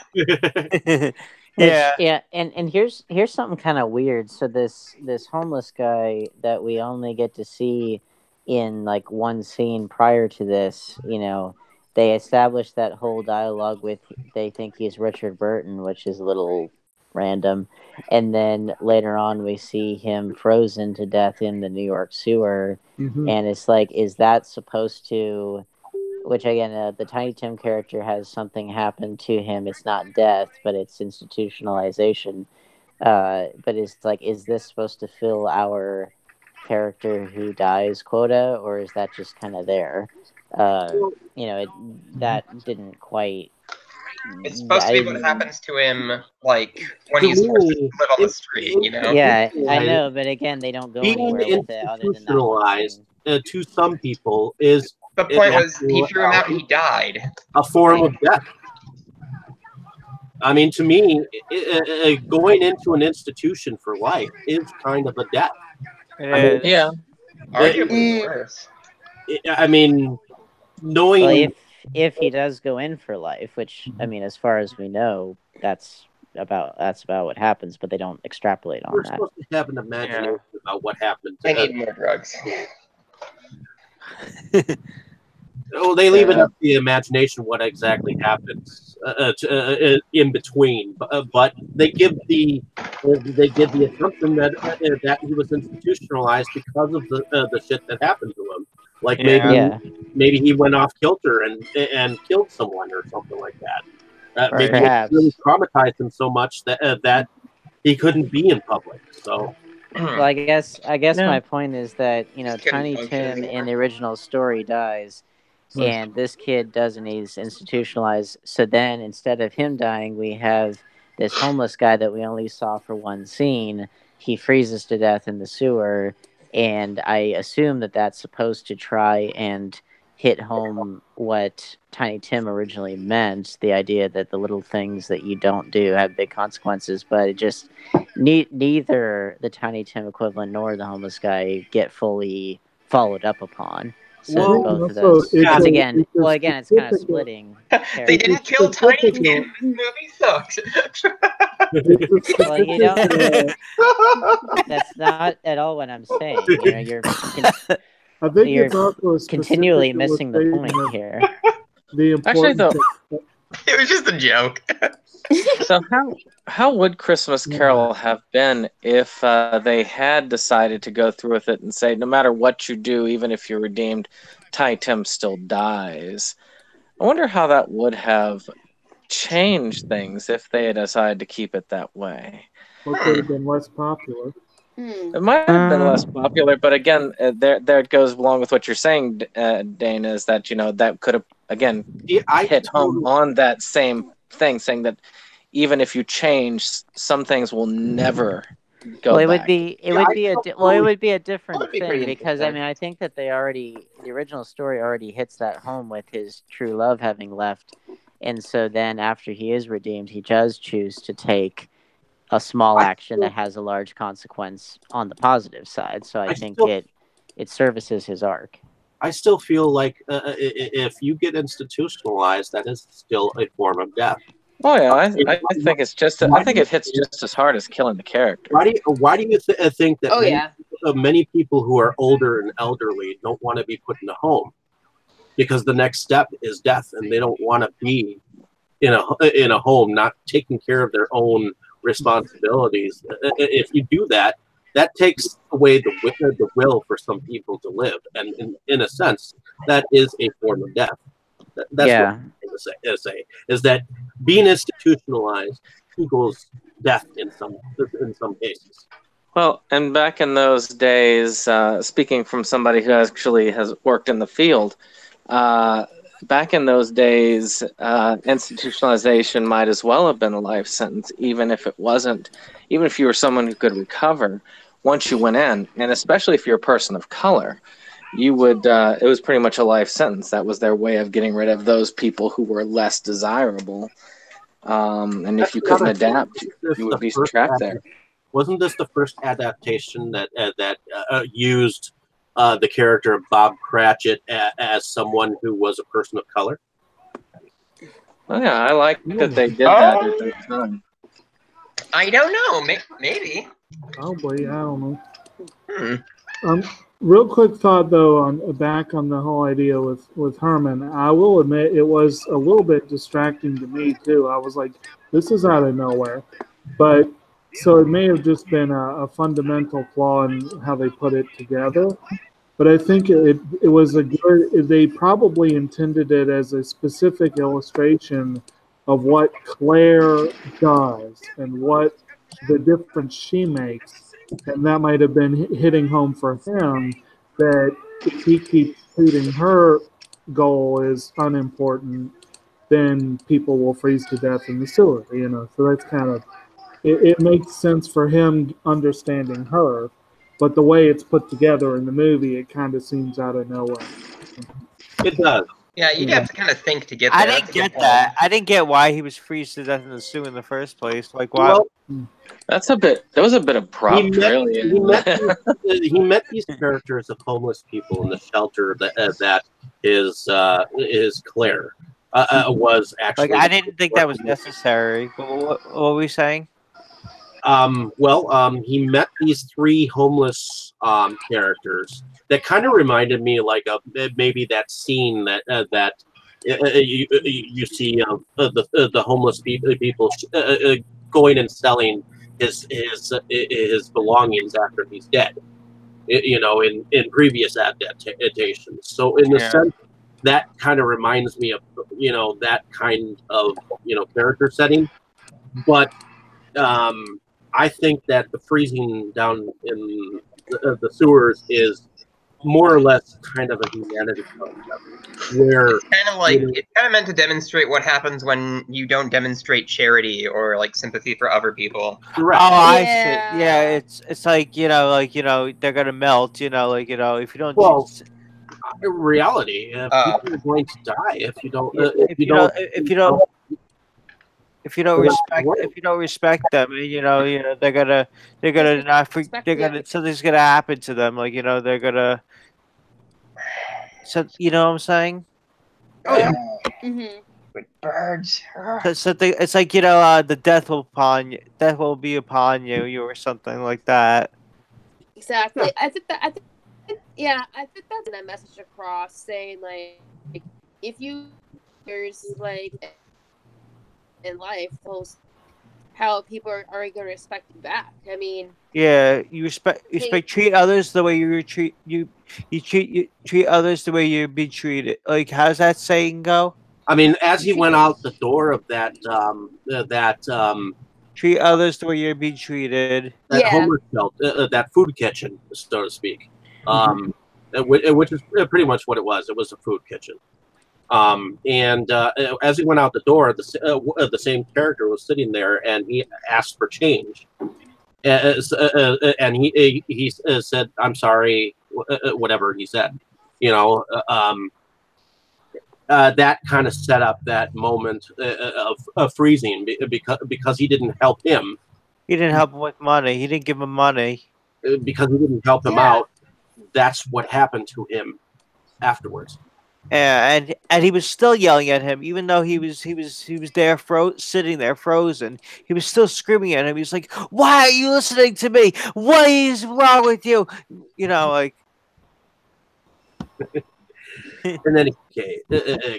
Yeah, and here's something kind of weird. So this homeless guy that we only get to see in like one scene prior to this, they established that whole dialogue with they think he's Richard Burton, which is a little random, and then later on we see him frozen to death in the New York sewer, and it's like, is that supposed to? Which again, the Tiny Tim character has something happen to him. It's not death, but it's institutionalization. But it's like, is this supposed to fill our character who dies quota, or is that just kind of there? That didn't quite. It's supposed to be what happens to him, like when he's forced to live on the street. Yeah, I know, but again, they don't go anywhere with it other than that. To some people is. The point was he threw him out and he died. A form of death. I mean, to me, going into an institution for life is kind of a death. Yeah. Arguably worse. I mean, knowing... Well, if he does go in for life, which, I mean, as far as we know, that's about what happens, but they don't extrapolate on that. We're supposed to have an imagination about what happened. I need more drugs. Oh, they leave it up to the imagination what exactly happens in between, but they give the assumption that he was institutionalized because of the shit that happened to him. Like maybe he went off kilter and killed someone or something like that. Maybe it really traumatized him so much that he couldn't be in public. So. Well, I guess my point is that Tiny Tim in the original story dies. And this kid doesn't, he's institutionalized. So then instead of him dying, we have this homeless guy that we only saw for one scene. He freezes to death in the sewer. And I assume that that's supposed to try and hit home what Tiny Tim originally meant. The idea that the little things that you don't do have big consequences. But it just, neither the Tiny Tim equivalent nor the homeless guy get fully followed up upon. So both of those. Again, it's kind of splitting. They didn't kill Tiny Tim. This movie sucked. Well, that's not at all what I'm saying. You're continually missing the point here. Actually, though, it was just a joke. So how would Christmas Carol have been if they had decided to go through with it and say, no matter what you do, even if you're redeemed, Tiny Tim still dies? I wonder how that would have changed things if they had decided to keep it that way. Well, it could have been less popular. It might have been less popular, but again, there it goes along with what you're saying, Dana, is that that could have again hit home on that same thing, saying that even if you change, some things will never go back. It would be a different thing, because I mean, I think that the original story already hits that home with his true love having left, and so then after he is redeemed, he does choose to take a small action that has a large consequence on the positive side. So I think it services his arc. I still feel like if you get institutionalized, that is still a form of death. Oh yeah, I think it's just. I think it hits just as hard as killing the character. Why do you think that many people who are older and elderly don't want to be put in a home? because the next step is death, and they don't want to be in a home not taking care of their own responsibilities. If you do that, that takes away the will for some people to live, and in a sense, that is a form of death. That's what I'm trying to say is that being institutionalized equals death in some cases. Well, and back in those days, speaking from somebody who actually has worked in the field, back in those days, institutionalization might as well have been a life sentence, even if it wasn't, even if you were someone who could recover once you went in, and especially if you're a person of color, you would, it was pretty much a life sentence. That was their way of getting rid of those people who were less desirable. And if you couldn't adapt, you would be trapped there. Wasn't this the first adaptation that used the character of Bob Cratchit as someone who was a person of color? Well, yeah, I like that they did that at that time. I don't know. Maybe. Probably, I don't know. Real quick thought though, back on the whole idea with Herman. I will admit it was a little bit distracting to me too. I was like, this is out of nowhere, but so it may have just been a fundamental flaw in how they put it together. But I think it was a good. They probably intended it as a specific illustration of what Claire does and what the difference she makes, and that might have been hitting home for him that if he keeps treating her goal as unimportant, then people will freeze to death in the sewer. So that's kind of it makes sense for him understanding her. But the way it's put together in the movie, it kind of seems out of nowhere. It does. Yeah, you'd have to kind of think to get there. I didn't get that. I didn't get why he was freezed to death in the sewer in the first place. Like, why? Well, that was a bit abrupt, really. He met these characters of homeless people in the shelter that is Claire was actually. Like, I didn't think that was necessary. What were we saying? He met these three homeless characters that kind of reminded me like of maybe that scene that you see of the homeless people going and selling his belongings after he's dead. In previous adaptations. So in the sense that kind of reminds me of that kind of character setting, but I think that the freezing down in the sewers is more or less kind of a humanity concept, where it's kind of like it's kind of meant to demonstrate what happens when you don't demonstrate charity or like sympathy for other people. Correct. Oh, I see. Yeah, it's like they're gonna melt. If you don't. Well, in reality, people are going to die if you don't. If you don't respect them, they're gonna something's gonna happen to them. They're gonna. So you know what I'm saying? Oh yeah. Mm-hmm. With birds. It's like the death will be upon you, or something like that. Exactly. I think that's that message across, saying like if you there's like in life, how people are going to respect you back. I mean, yeah, you treat others the way you treat others the way you're being treated. Like, how's that saying go? I mean, as he went out the door of that treat others the way you're being treated. That homeless shelter, that food kitchen, so to speak, which is pretty much what it was. It was a food kitchen. As he went out the door, the same character was sitting there, and he asked for change. And he said, "I'm sorry," whatever he said. That kind of set up that moment of freezing because he didn't help him. He didn't help him with money. He didn't give him money because he didn't help him out. That's what happened to him afterwards. Yeah, and he was still yelling at him, even though he was there sitting there frozen. He was still screaming at him. He was like, "Why are you listening to me? What is wrong with you?" In any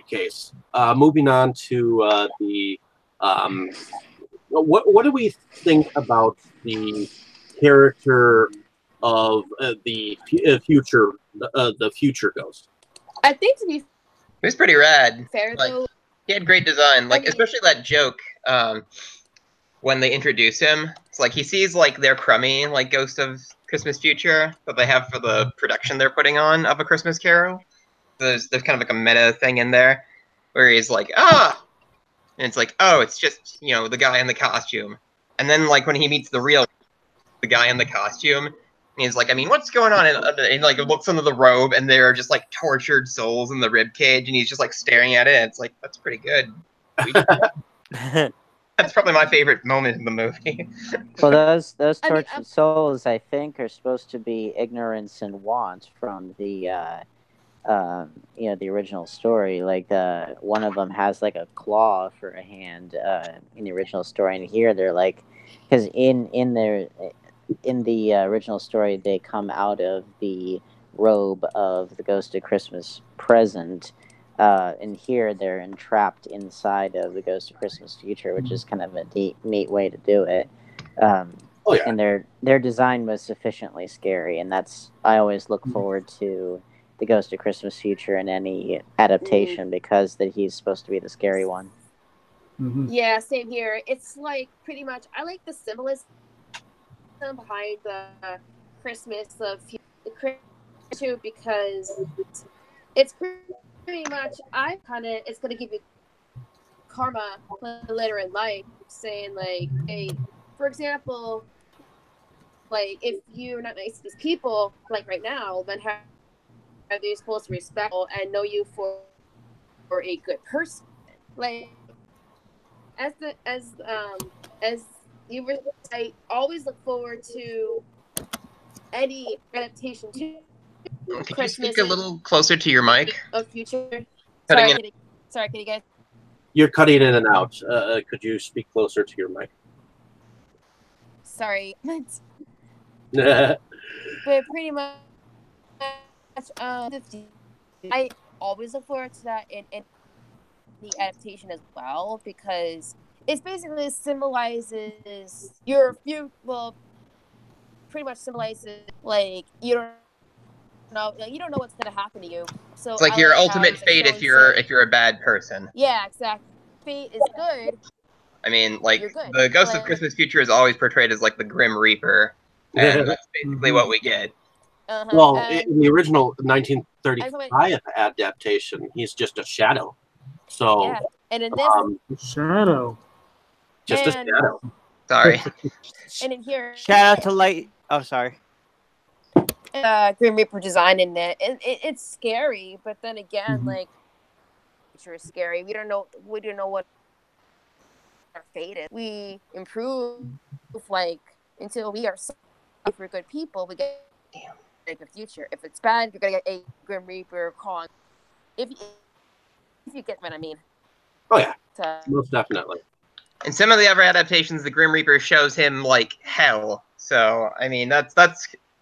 case, moving on to what do we think about the character of the future ghost? I think to be It was pretty rad. fair Like, though, he had great design. Like, I mean- especially that joke when they introduce him. It's like he sees like their crummy like Ghost of Christmas Future that they have for the production they're putting on of A Christmas Carol. There's kind of like a meta thing in there where he's like, ah, and it's like, oh, it's just, you know, the guy in the costume. And then like when he meets the guy in the costume, and he's like, I mean, what's going on? And like looks under the robe, and there are just like tortured souls in the rib cage, and he's just like staring at it. And it's like, that's pretty good. That's probably my favorite moment in the movie. Well, those I mean, tortured souls, I think, are supposed to be ignorance and want from the the original story. Like one of them has like a claw for a hand in the original story, and here they're like, because in the original story they come out of the robe of the Ghost of Christmas Present. And here they're entrapped inside of the Ghost of Christmas Future, which is kind of a neat way to do it. Oh, yeah. And their design was sufficiently scary, and I always look forward to the Ghost of Christmas Future in any adaptation because that he's supposed to be the scary one. Mm-hmm. yeah, same here. It's like pretty much I like the symbolism behind the Christmas of the Christmas too, because it's pretty much it's gonna give you karma later in life, saying like, hey, for example, like if you're not nice to these people, like right now, then how are they supposed to respect and know you for a good person? Like as you were, I always look forward to any adaptation to Can you Christmas speak a little closer to your mic? of future. Cutting Sorry, can you guys? You're cutting in and out. Could you speak closer to your mic? Sorry, but Yeah. pretty much, I always look forward to that in the adaptation as well, because it basically symbolizes well, pretty much symbolizes like you don't know what's gonna happen to you. So It's like your ultimate fate if you're a bad person. Yeah, exactly. Fate is good. I mean, like You're good. the Ghost of Like- Christmas Future is always portrayed as like the Grim Reaper, and that's basically what we get. Well, and- in the original 1935 adaptation, he's just a shadow. So, yeah, and in this, Shadow. just a and- shadow. Sorry. and in here, Shout out to Light. Oh, sorry. Grim Reaper design in it. It's scary, but then again, Mhm. like, future is scary. We don't know what our fate is. We improve, like, until we are if we're good people, we get a good future. If it's bad, you're gonna get a Grim Reaper con. If you get what I mean. Oh yeah, So, most definitely. In some of the other adaptations, the Grim Reaper shows him like hell. So I mean, that's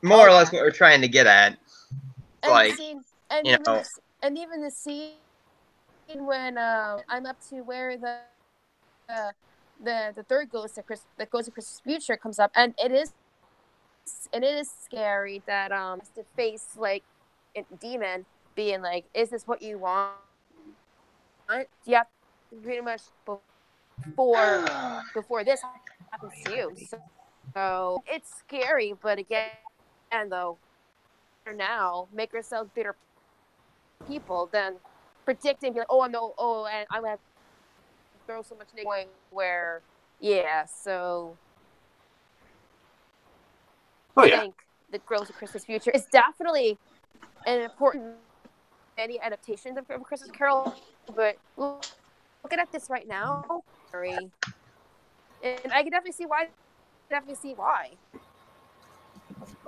more or less what we're trying to get at. It's like, and even the scene when I'm up to where the third ghost of Christmas Future comes up, and it is scary that has to face like a demon being like, is this what you want? Yeah, pretty much before this happens to you. So it's scary, but again, though, now make yourself bitter people than predicting, be like, and I'm gonna throw so much negative where, yeah. So I think the Ghost of Christmas Future is definitely an important many adaptations of Christmas Carol, but looking at this right now, and I can definitely see why.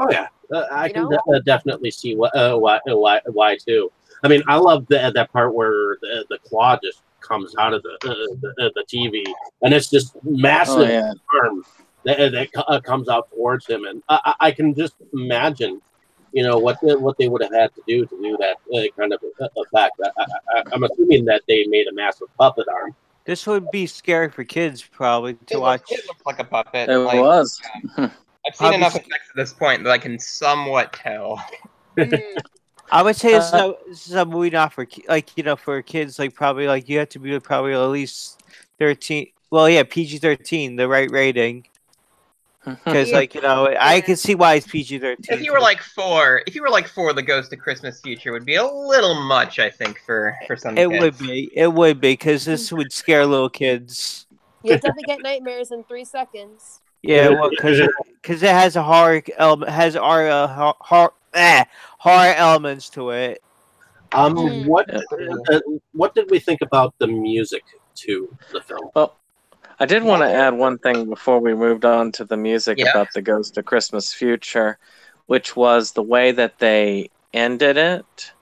Oh yeah, I can definitely see why too. I mean, I love that part where the claw just comes out of the TV, and it's just massive arm that comes out towards him, and I can just imagine what they would have had to do that kind of effect. I'm assuming that they made a massive puppet arm. This would be scary for kids probably to It watch. looks like a puppet. It like, was. I've seen Probably enough effects at this point that I can somewhat tell. I would say this is a movie not for for kids. Like probably like you have to be probably at least 13. Well, yeah, PG-13, the right rating. Because I can see why it's PG-13. If you were like 4, The Ghost of Christmas Future would be a little much, I think, for some it kids. would be. It would be because this would scare little kids. You'll definitely get nightmares in 3 seconds. Yeah, well, because it has a horror element, horror elements to it. What did we think about the music to the film? Well, I did want to add one thing before we moved on to the music about the Ghost of Christmas Future, which was the way that they ended it,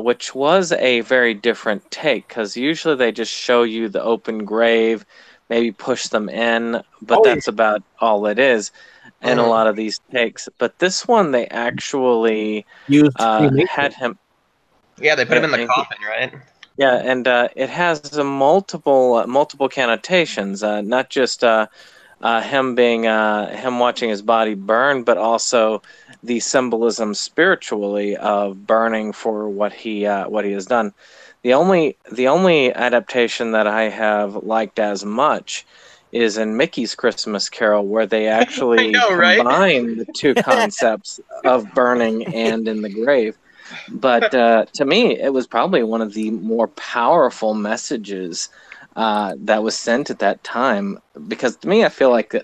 which was a very different take, because usually they just show you the open grave, maybe push them in, but that's about all it is in a lot of these takes. But this one, they actually had him... Yeah, they put him in the coffin, right? Yeah, and it has multiple connotations, not just him being him watching his body burn, but also the symbolism spiritually of burning for what he has done. The only adaptation that I have liked as much is in Mickey's Christmas Carol, where they actually combine the two concepts of burning and in the grave. But to me, it was probably one of the more powerful messages that was sent at that time. Because to me, I feel like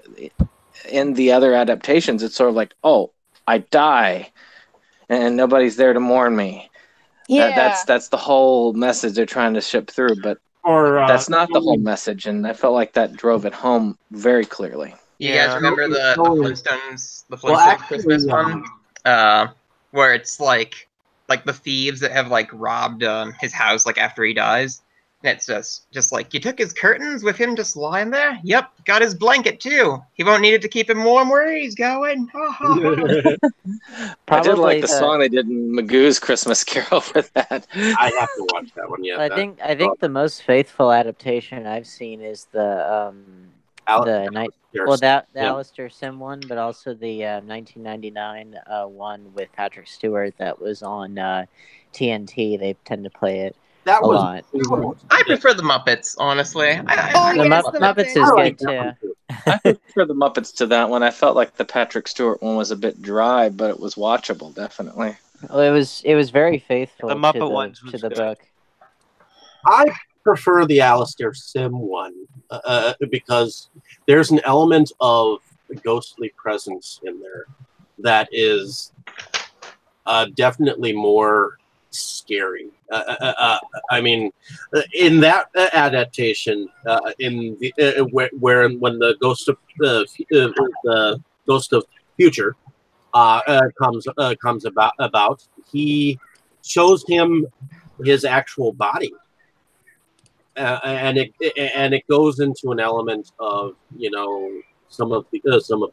in the other adaptations, it's sort of like, oh, I die, and nobody's there to mourn me. Yeah, that's the whole message they're trying to ship through. But that's not the whole message, and I felt like that drove it home very clearly. You guys remember the Flintstones Christmas one, where it's like the thieves that have like robbed his house like after he dies, and it's just like, you took his curtains with him just lying there. Yep, got his blanket too. He won't need it to keep him warm where he's going. I did like the song they did in Magoo's Christmas Carol for that. I have to watch that one. Yeah, I think the most faithful adaptation I've seen is the Alistair Sim one, but also the 1999 one with Patrick Stewart that was on TNT. They tend to play it a lot. I prefer the Muppets, honestly. The Muppets is good too. I prefer the Muppets to that one. I felt like the Patrick Stewart one was a bit dry, but it was watchable, definitely. Well, it was very faithful The Muppet to the book. I prefer the Alistair Sim one because there's an element of ghostly presence in there that is definitely more scary. I mean, in that adaptation, in the when the Ghost of Future comes about, he shows him his actual body. And it goes into an element of some of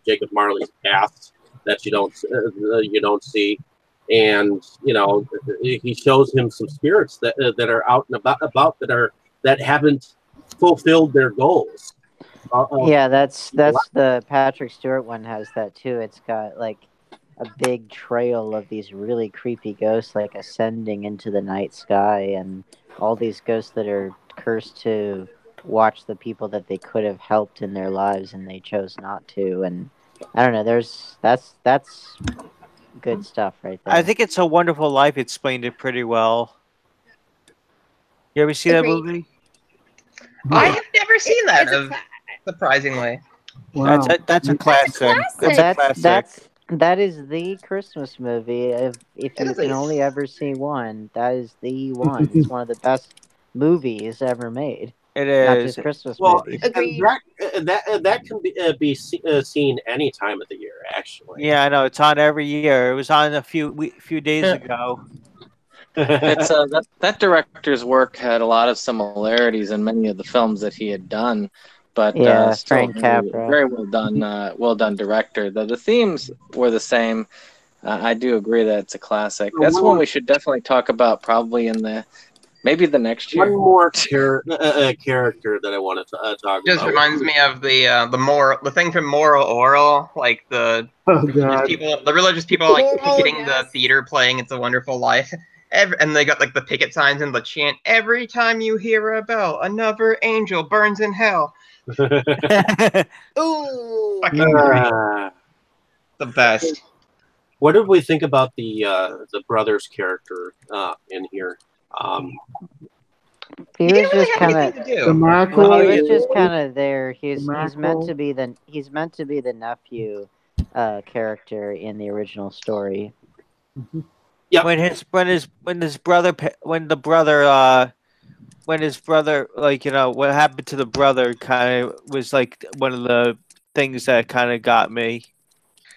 Jacob Marley's past that you don't see, and he shows him some spirits that are out and about that haven't fulfilled their goals. Yeah, that's the Patrick Stewart one has that too. It's got like a big trail of these really creepy ghosts like ascending into the night sky, and all these ghosts that are cursed to watch the people that they could have helped in their lives and they chose not to. And I don't know, that's good stuff right there. I think It's a Wonderful Life explained it pretty well. You ever see that movie? I have never seen that, surprisingly. Wow. That's a classic. That's a classic. That is the Christmas movie. If you can only ever see one, that is the one. It's one of the best movies ever made. It is. Not just Christmas movies. That can be seen any time of the year, actually. Yeah, I know. It's on every year. It was on a few days ago. It's that director's work had a lot of similarities in many of the films that he had done, but still Frank Capra. very well done director. The themes were the same. I do agree that it's a classic. That's one we should definitely talk about probably in maybe the next year. One more character that I want to talk Just about. reminds me of the thing from Moral Oral, like the religious people like picketing the theater playing "It's a Wonderful Life," and they got like the picket signs and the chant, "Every time you hear a bell, another angel burns in hell." Ooh. Fucking great. The best. What did we think about the brothers character in here? He He was didn't really just have kind anything of. to do. The mackerel. He was just kind of there. He's meant mackerel. to be the nephew character in the original story. Yep. When his brother like what happened to the brother kind of was like one of the things that kind of got me.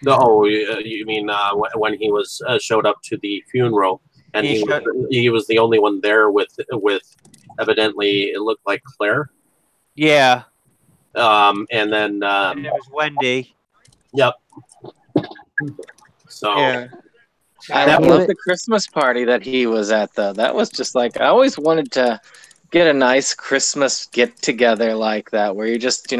Oh, you mean when he was showed up to the funeral and he was the only one there with evidently it looked like Claire. Yeah. And then And it was Wendy. Yep. So yeah. I love the Christmas party that he was at, though. That was just like, I always wanted to get a nice Christmas get together like that, where you're just,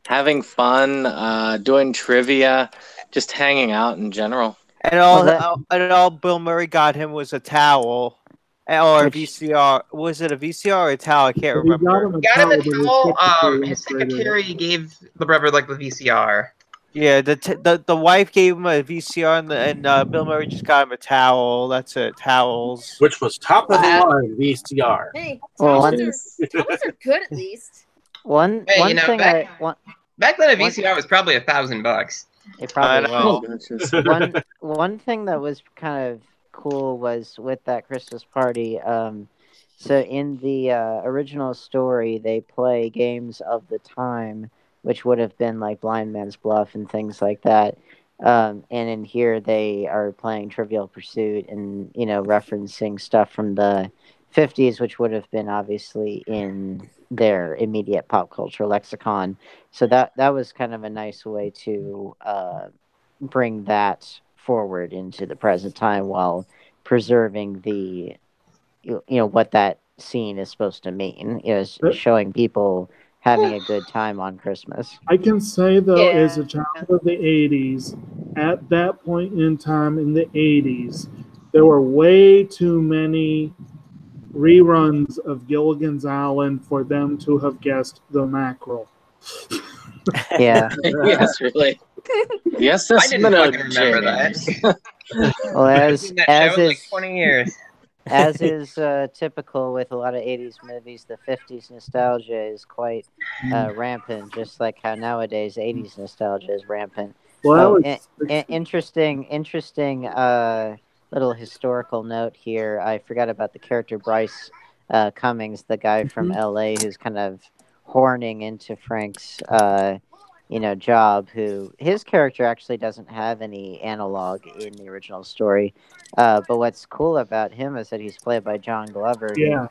having fun, doing trivia, just hanging out in general. And all Bill Murray got him was a towel. Or a VCR. Was it a VCR or a towel? I can't remember. Got him a towel. His secretary gave the brother like the VCR. Yeah, the wife gave him a VCR and Bill Murray just got him a towel. That's it, towels. Which was top of the line VCR. Hey, towels are good at least. One thing back then a VCR was probably $1,000. It probably was. One thing that was kind of cool was with that Christmas party. So in the original story, they play games of the time, which would have been like Blind Man's Bluff and things like that. And in here, they are playing Trivial Pursuit and referencing stuff from the 50s, which would have been obviously in their immediate pop culture lexicon. So that was kind of a nice way to bring that forward into the present time while preserving the what that scene is supposed to mean, is showing people having a good time on Christmas. I can say though, as a child of the 80s, at that point in time in the 80s, there were way too many reruns of Gilligan's Island for them to have guessed the mackerel. Yeah. Yes, really. Yes, that's I didn't fucking remember that. Well, as like is 20 years. As is typical with a lot of 80s movies, the 50s nostalgia is quite rampant, just like how nowadays 80s nostalgia is rampant. Well, interesting little historical note here. I forgot about the character Bryce Cummings, the guy from LA who's kind of horning into Frank's job, who his character actually doesn't have any analog in the original story. But what's cool about him is that he's played by John Glover. Yeah.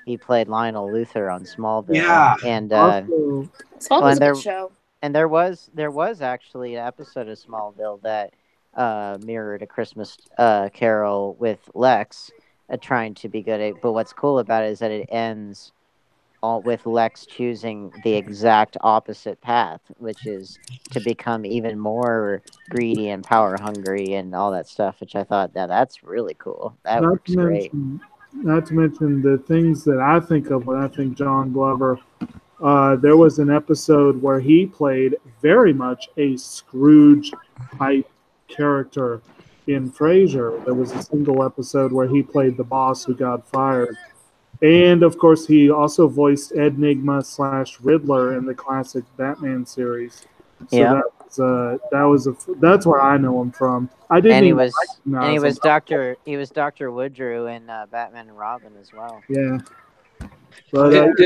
He played Lionel Luthor on Smallville. Yeah. And Smallville's a good show. And there was actually an episode of Smallville that mirrored A Christmas Carol with Lex trying to be good at. But what's cool about it is that it ends with Lex choosing the exact opposite path, which is to become even more greedy and power hungry and all that stuff, which I thought, that's really cool. That works great. Not to mention the things that I think of when I think John Glover. There was an episode where he played very much a Scrooge type character in Frasier. There was a single episode where he played the boss who got fired. And, of course, he also voiced Enigma / Riddler in the classic Batman series. So that's where I know him from. I didn't. And he was Dr. Woodrow in Batman and Robin as well. Yeah. But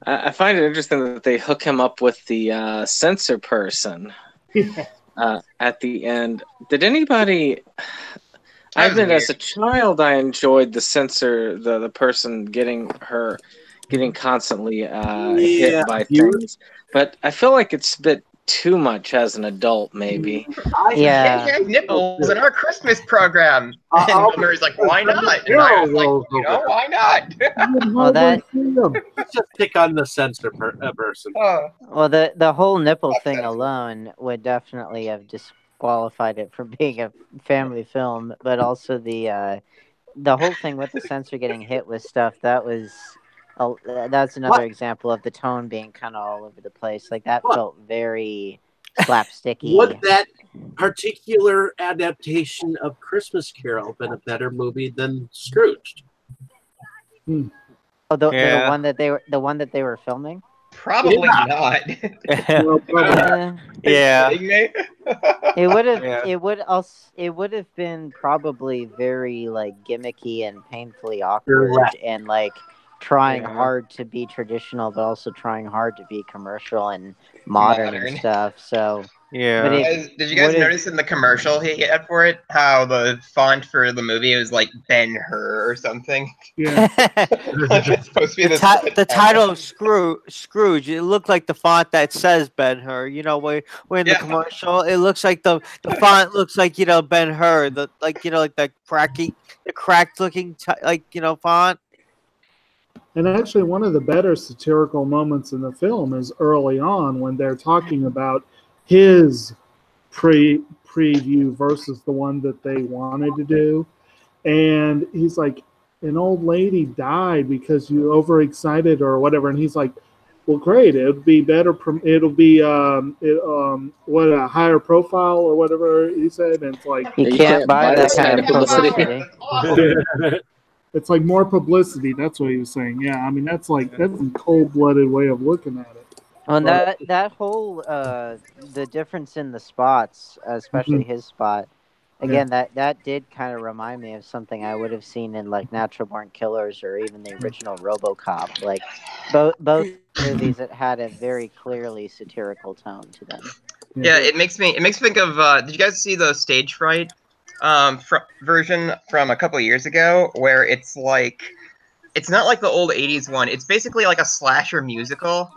I find it interesting that they hook him up with the censor person at the end. Did anybody? I admit, as a child, I enjoyed the censor, the person getting constantly hit by things. But I feel like it's a bit too much as an adult, maybe. Yeah. Yay, nipples in our Christmas program. And I'll- Bill Murray's like, why not? And I was like, why not? Well, that Let's just pick on the censor person. well the whole nipple That's thing sensible. alone would definitely have disqualified it from being a family film, but also the whole thing with the censor getting hit with stuff that's another What? example of the tone being kind of all over the place. Like that What? felt very slapsticky. Would that particular adaptation of Christmas Carol been a better movie than Scrooged? Oh, the Yeah. one that they were filming. Probably Yeah. not. Yeah. Kidding me? It would have. Yeah. It would have been probably very like gimmicky and painfully awkward, Correct. and like trying Yeah. hard to be traditional, but also trying hard to be commercial and modern and Modern. stuff. So, Yeah. but it Did you guys would've- notice in the commercial he had for it how the font for the movie was like Ben Hur or something? Yeah. Like it's supposed to be the title of Scrooge, it looked like the font that says Ben Hur. You know, where in the Yeah. commercial, it looks like the font looks like Ben Hur, like the cracked looking font. And actually, one of the better satirical moments in the film is early on when they're talking about his preview versus the one that they wanted to do. And he's like, an old lady died because you overexcited or whatever. And he's like, well, great. It would be better. It'll be what, a higher profile or whatever he said. And it's like, you can't buy that kind of publicity. publicity. it's like more publicity. That's what he was saying. Yeah, I mean that's a cold-blooded way of looking at it. Well, that whole the difference in the spots, especially his spot, again that did kind of remind me of something I would have seen in like Natural Born Killers or even the original RoboCop. Like both movies that had a very clearly satirical tone to them. Yeah, it makes me think of. Did you guys see the Stage Fright version from a couple of years ago, where it's like, it's not like the old '80s one. It's basically like a slasher musical,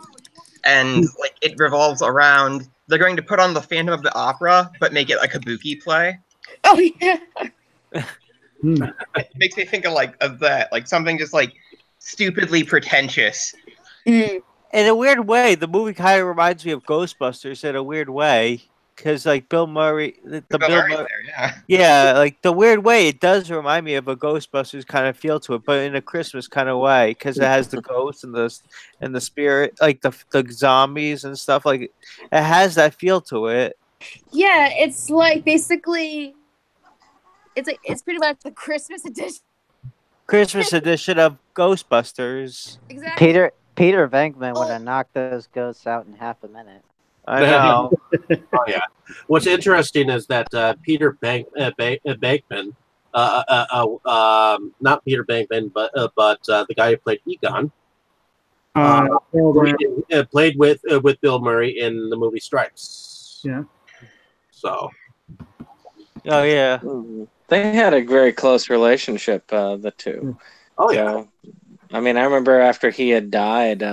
and like it revolves around they're going to put on the Phantom of the Opera, but make it a kabuki play. Oh yeah. It makes me think of that, like something just like stupidly pretentious. Mm. In a weird way, the movie kind of reminds me of Ghostbusters in a weird way, because like Bill Murray, yeah, like the weird way, it does remind me of a Ghostbusters kind of feel to it, but in a Christmas kind of way, because it has the ghosts and the spirit, like the zombies and stuff. Like it has that feel to it. Yeah, it's like basically, it's pretty much the Christmas edition. Christmas edition of Ghostbusters. Exactly. Peter Venkman would have knocked those ghosts out in half a minute. I know. Oh yeah. What's interesting is that Peter Bankman, not Peter Bankman, but the guy who played Egon, played with Bill Murray in the movie Stripes. Yeah. So. Oh yeah. They had a very close relationship, the two. Oh yeah. So, I mean, I remember after he had died,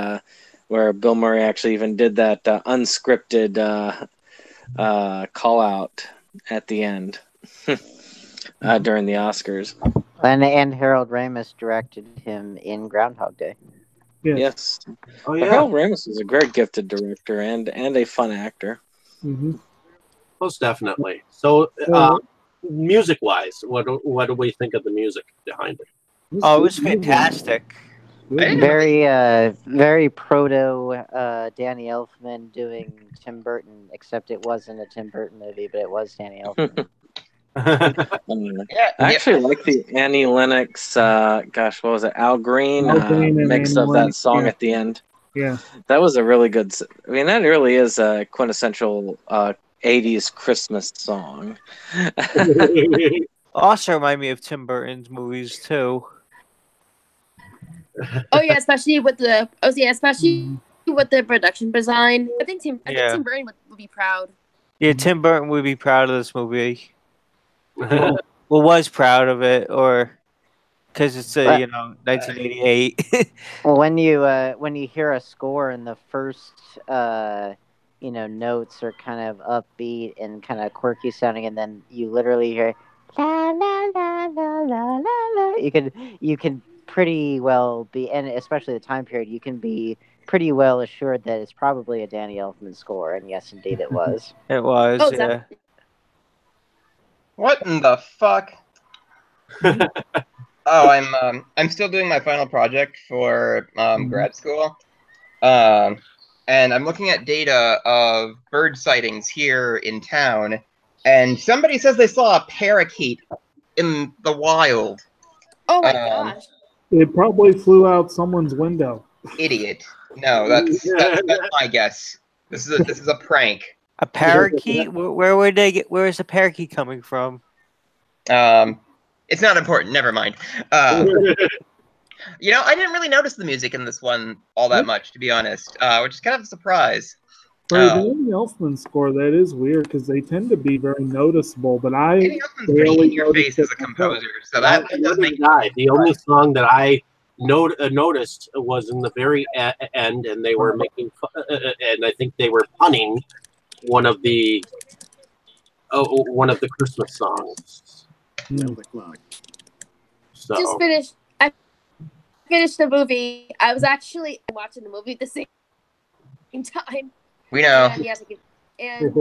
where Bill Murray actually even did that unscripted call out at the end during the Oscars. And Harold Ramis directed him in Groundhog Day. Yes. Oh yeah. Harold Ramis is a very gifted director and a fun actor. Mm-hmm. Most definitely. So, music-wise, what do we think of the music behind it? Oh, it was fantastic. Very proto Danny Elfman doing Tim Burton, except it wasn't a Tim Burton movie, but it was Danny Elfman. I actually like the Annie Lennox, what was it, Al Green mix of that song at the end. Yeah. That was a really good, I mean, that really is a quintessential 80s Christmas song. Also remind me of Tim Burton's movies too. Oh yeah, especially with the production design. I think Tim Burton would be proud. Yeah, Tim Burton would be proud of this movie. Well, was proud of it, or because it's 1988. Well, when you hear a score in the first notes are kind of upbeat and kind of quirky sounding, and then you literally hear la la la la la la la. You can pretty well be, and especially the time period, you can be pretty well assured that it's probably a Danny Elfman score, and yes, indeed, it was. It was, Oh, yeah. definitely. What in the fuck? Oh, I'm still doing my final project for grad school, and I'm looking at data of bird sightings here in town, and somebody says they saw a parakeet in the wild. Oh my gosh. It probably flew out someone's window. Idiot. No, that's my guess. This is a prank. A parakeet? Where would they get? Where is the parakeet coming from? It's not important. Never mind. I didn't really notice the music in this one all that much, to be honest, which is kind of a surprise. For the Danny Elfman score, that is weird because they tend to be very noticeable. But Danny Elfman's pretty in your face as a composer, so that does make the only song that I noticed was in the very end, and they were making and I think they were punning one of the Christmas songs. So Just finished. I finished the movie. I was actually watching the movie at the same time. We know. And, yes, and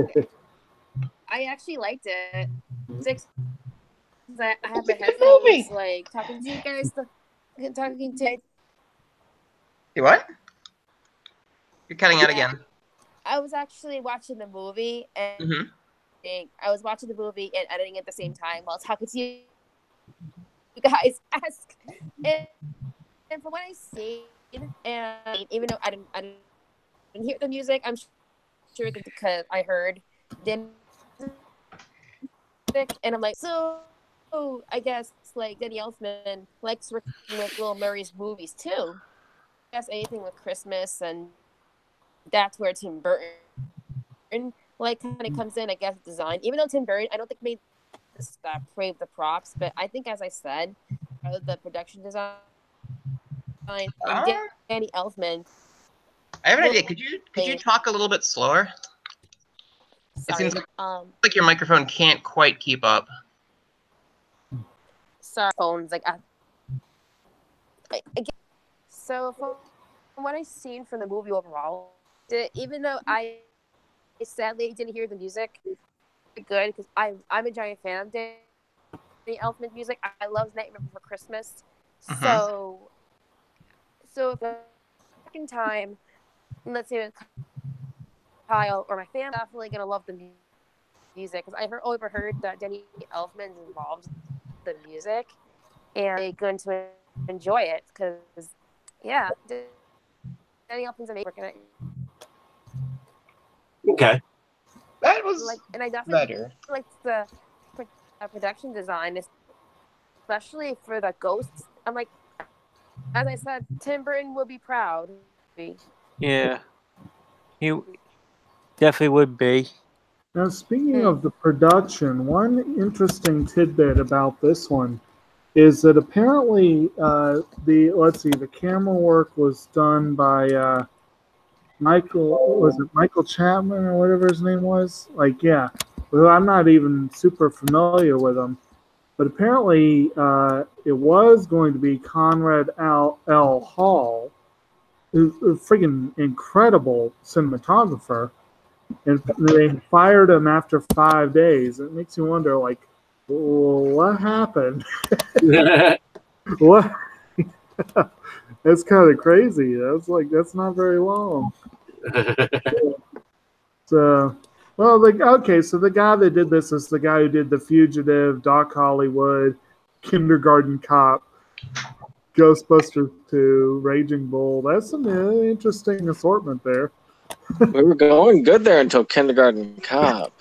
I actually liked it. I have my headphones, like talking to you guys. Talking to. You what? You're cutting out again. I was actually watching the movie, and I was watching the movie and editing at the same time while talking to you guys. And from what I see, and even though I didn't hear the music, I'm sure that because I heard the music, and I'm like, so I guess like Danny Elfman likes working with Bill Murray's movies too. I guess anything with Christmas, and that's where Tim Burton like kind of comes in. I guess design, even though Tim Burton, I don't think made this crave the props, but I think, as I said, the production design and Danny Elfman. I have an idea. Could you talk a little bit slower? Sorry. It seems like your microphone can't quite keep up. Sorry, phones like. So from what I've seen from the movie overall, even though I sadly didn't hear the music, good because I'm a giant fan of Danny Elfman music. I love Nightmare Before Christmas. So the second time, let's say with Kyle or my family, definitely gonna love the music because I've overheard that Danny Elfman's involved in the music, and they're going to enjoy it because Danny Elfman's amazing. Okay. That was and I definitely better. Like the production design, especially for the ghosts. I'm like, as I said, Tim Burton will be proud. Yeah, he definitely would be. Now, speaking of the production, one interesting tidbit about this one is that apparently the camera work was done by Michael Chapman or whatever his name was? Well, I'm not even super familiar with him, but apparently it was going to be Conrad L. Hall, who's a friggin' incredible cinematographer, and they fired him after 5 days. It makes you wonder, like, what happened? What? That's kind of crazy. That's not very long. So the guy that did this is the guy who did The Fugitive, Doc Hollywood, Kindergarten Cop, Ghostbusters 2, Raging Bull. That's some interesting assortment there. We were going good there until Kindergarten Cop.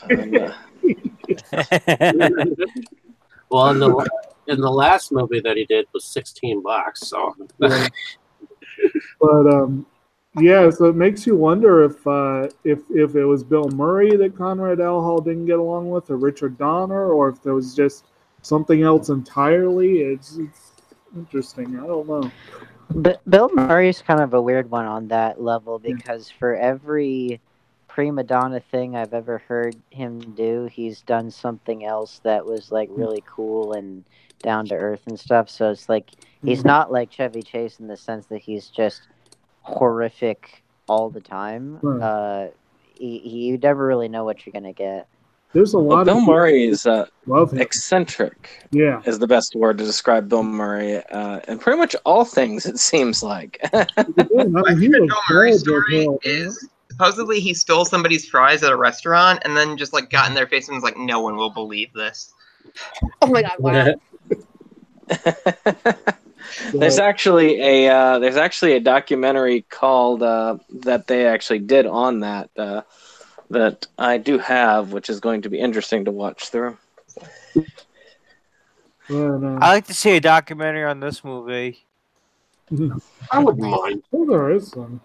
Well, in the last movie that he did was $16. So, yeah. But so it makes you wonder if it was Bill Murray that Conrad L. Hall didn't get along with, or Richard Donner, or if there was just something else entirely. It's interesting. I don't know. But Bill Murray's kind of a weird one on that level because for every prima donna thing I've ever heard him do. He's done something else that was like really cool and down to earth and stuff. So it's like he's not like Chevy Chase in the sense that he's just horrific all the time. Right. You never really know what you're gonna get. There's a lot Bill of Murray is love him. eccentric. Yeah. Is the best word to describe Bill Murray, and pretty much all things. It seems like. I mean, My he favorite was Bill Murray bad as story hell, is supposedly he stole somebody's fries at a restaurant and then just like got in their face and was like, "No one will believe this." Oh my god! Wow. There's actually a documentary called that they actually did on that that I do have, which is going to be interesting to watch through. I like to see a documentary on this movie. I wouldn't mind. Oh, there is some.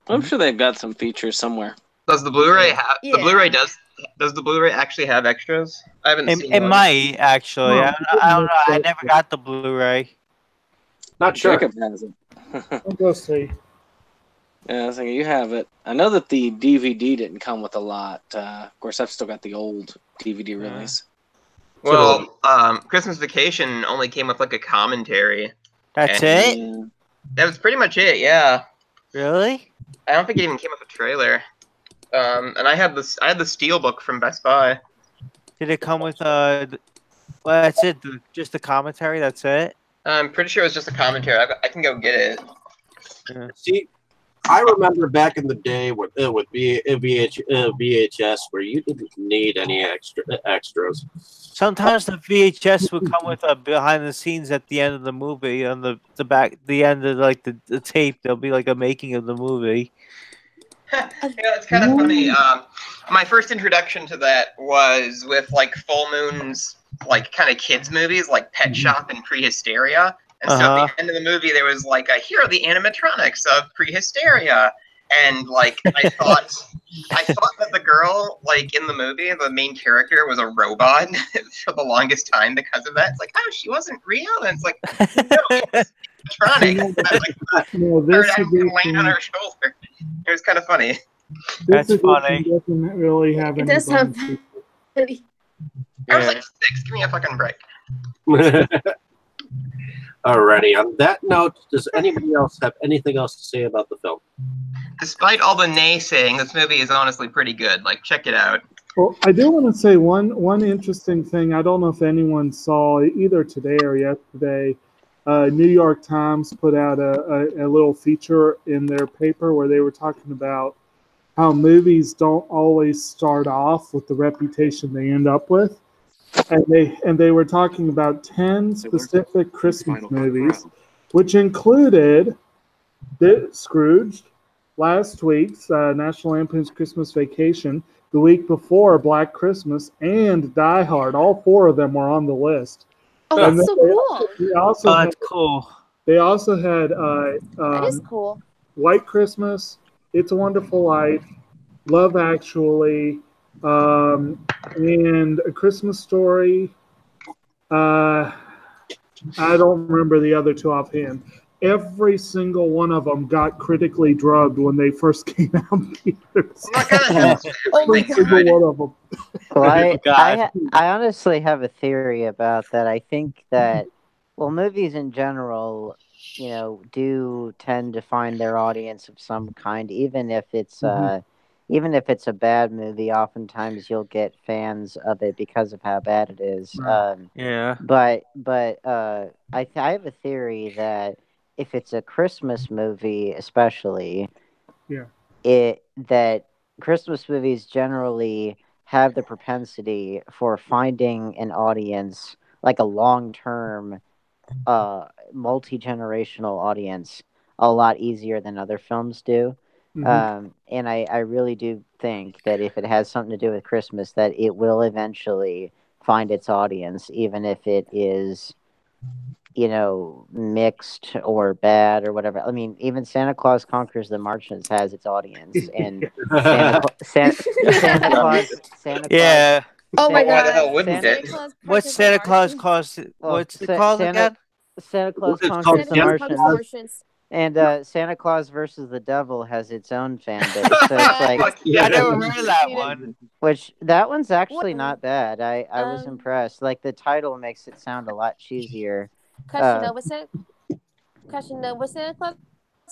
I'm sure they've got some features somewhere. Does the Blu-ray have Yeah. the Blu-ray does the Bluray actually have extras? I haven't seen It one. might actually. No, I don't know. I never got the Blu-ray. Not sure. Jacob has it. I'll go see. Yeah, I was thinking you have it. I know that the DVD didn't come with a lot. Of course, I've still got the old DVD release. Well, Christmas Vacation only came with like a commentary. That's And- it? Yeah. That was pretty much it. Yeah, Really? I don't think it even came with a trailer. And I had the Steelbook from Best Buy. Did it come with well, that's it. Just the commentary. That's it. I'm pretty sure it was just a commentary. I can go get it. See, I remember back in the day with VHS where you didn't need any extras. Sometimes the VHS would come with a behind the scenes at the end of the movie on the end of like the tape. There'll be like a making of the movie. It's kind of funny. My first introduction to that was with like Full Moon's like kind of kids movies like Pet Shop and Prehysteria. And so at the end of the movie, there was like here are the animatronics of Prehysteria, and like I thought that the girl like in the movie, the main character, was a robot for the longest time because of that. It's like, oh, she wasn't real, and it's like, no, it was animatronics. No, Her this hand laying on her shoulder. It was kind of funny. That's edition funny. doesn't really have It any does sound bonuses. funny. I was like 6. Give me a fucking break. Alrighty. On that note, does anybody else have anything else to say about the film? Despite all the naysaying, this movie is honestly pretty good. Like, check it out. Well, I do want to say one interesting thing. I don't know if anyone saw either today or yesterday. New York Times put out a little feature in their paper where they were talking about how movies don't always start off with the reputation they end up with. And they were talking about 10 specific Christmas movies, which included Scrooged, last week's National Lampoon's Christmas Vacation, the week before Black Christmas, and Die Hard. All 4 of them were on the list. Oh, And that's so then cool. That's cool. They also had That is cool. White Christmas, It's a Wonderful Life, Love Actually, and A Christmas Story. I don't remember the other 2 offhand. Every single one of them got critically drugged when they first came out in theaters. Oh my Every single god. one of them. Well, God. I honestly have a theory about that. I think that, well, movies in general, do tend to find their audience of some kind, even if it's a bad movie. Oftentimes, you'll get fans of it because of how bad it is. Right. Yeah. But I have a theory that if it's a Christmas movie, especially, that Christmas movies generally have the propensity for finding an audience, like a long-term, multi-generational audience, a lot easier than other films do. And I really do think that if it has something to do with Christmas, that it will eventually find its audience, even if it is, mixed or bad or whatever. I mean, even Santa Claus Conquers the Martians has its audience, and Santa Claus. Yeah. Oh my Why the god. hell wouldn't Santa it? Claus What's Conquers Santa the Claus Martians. cost? Well, What's it called again? Santa Claus It's Conquers called the Santa Claus Martians. Conquers the Martians. And Santa Claus versus the Devil has its own fan base, so it's like, Fuck Yeah. I never yeah. heard of that one. which that one's actually What- not bad. I was Um, impressed. Like the title makes it sound a lot cheesier. Question: Uh, Was it? Question: Was Santa Claus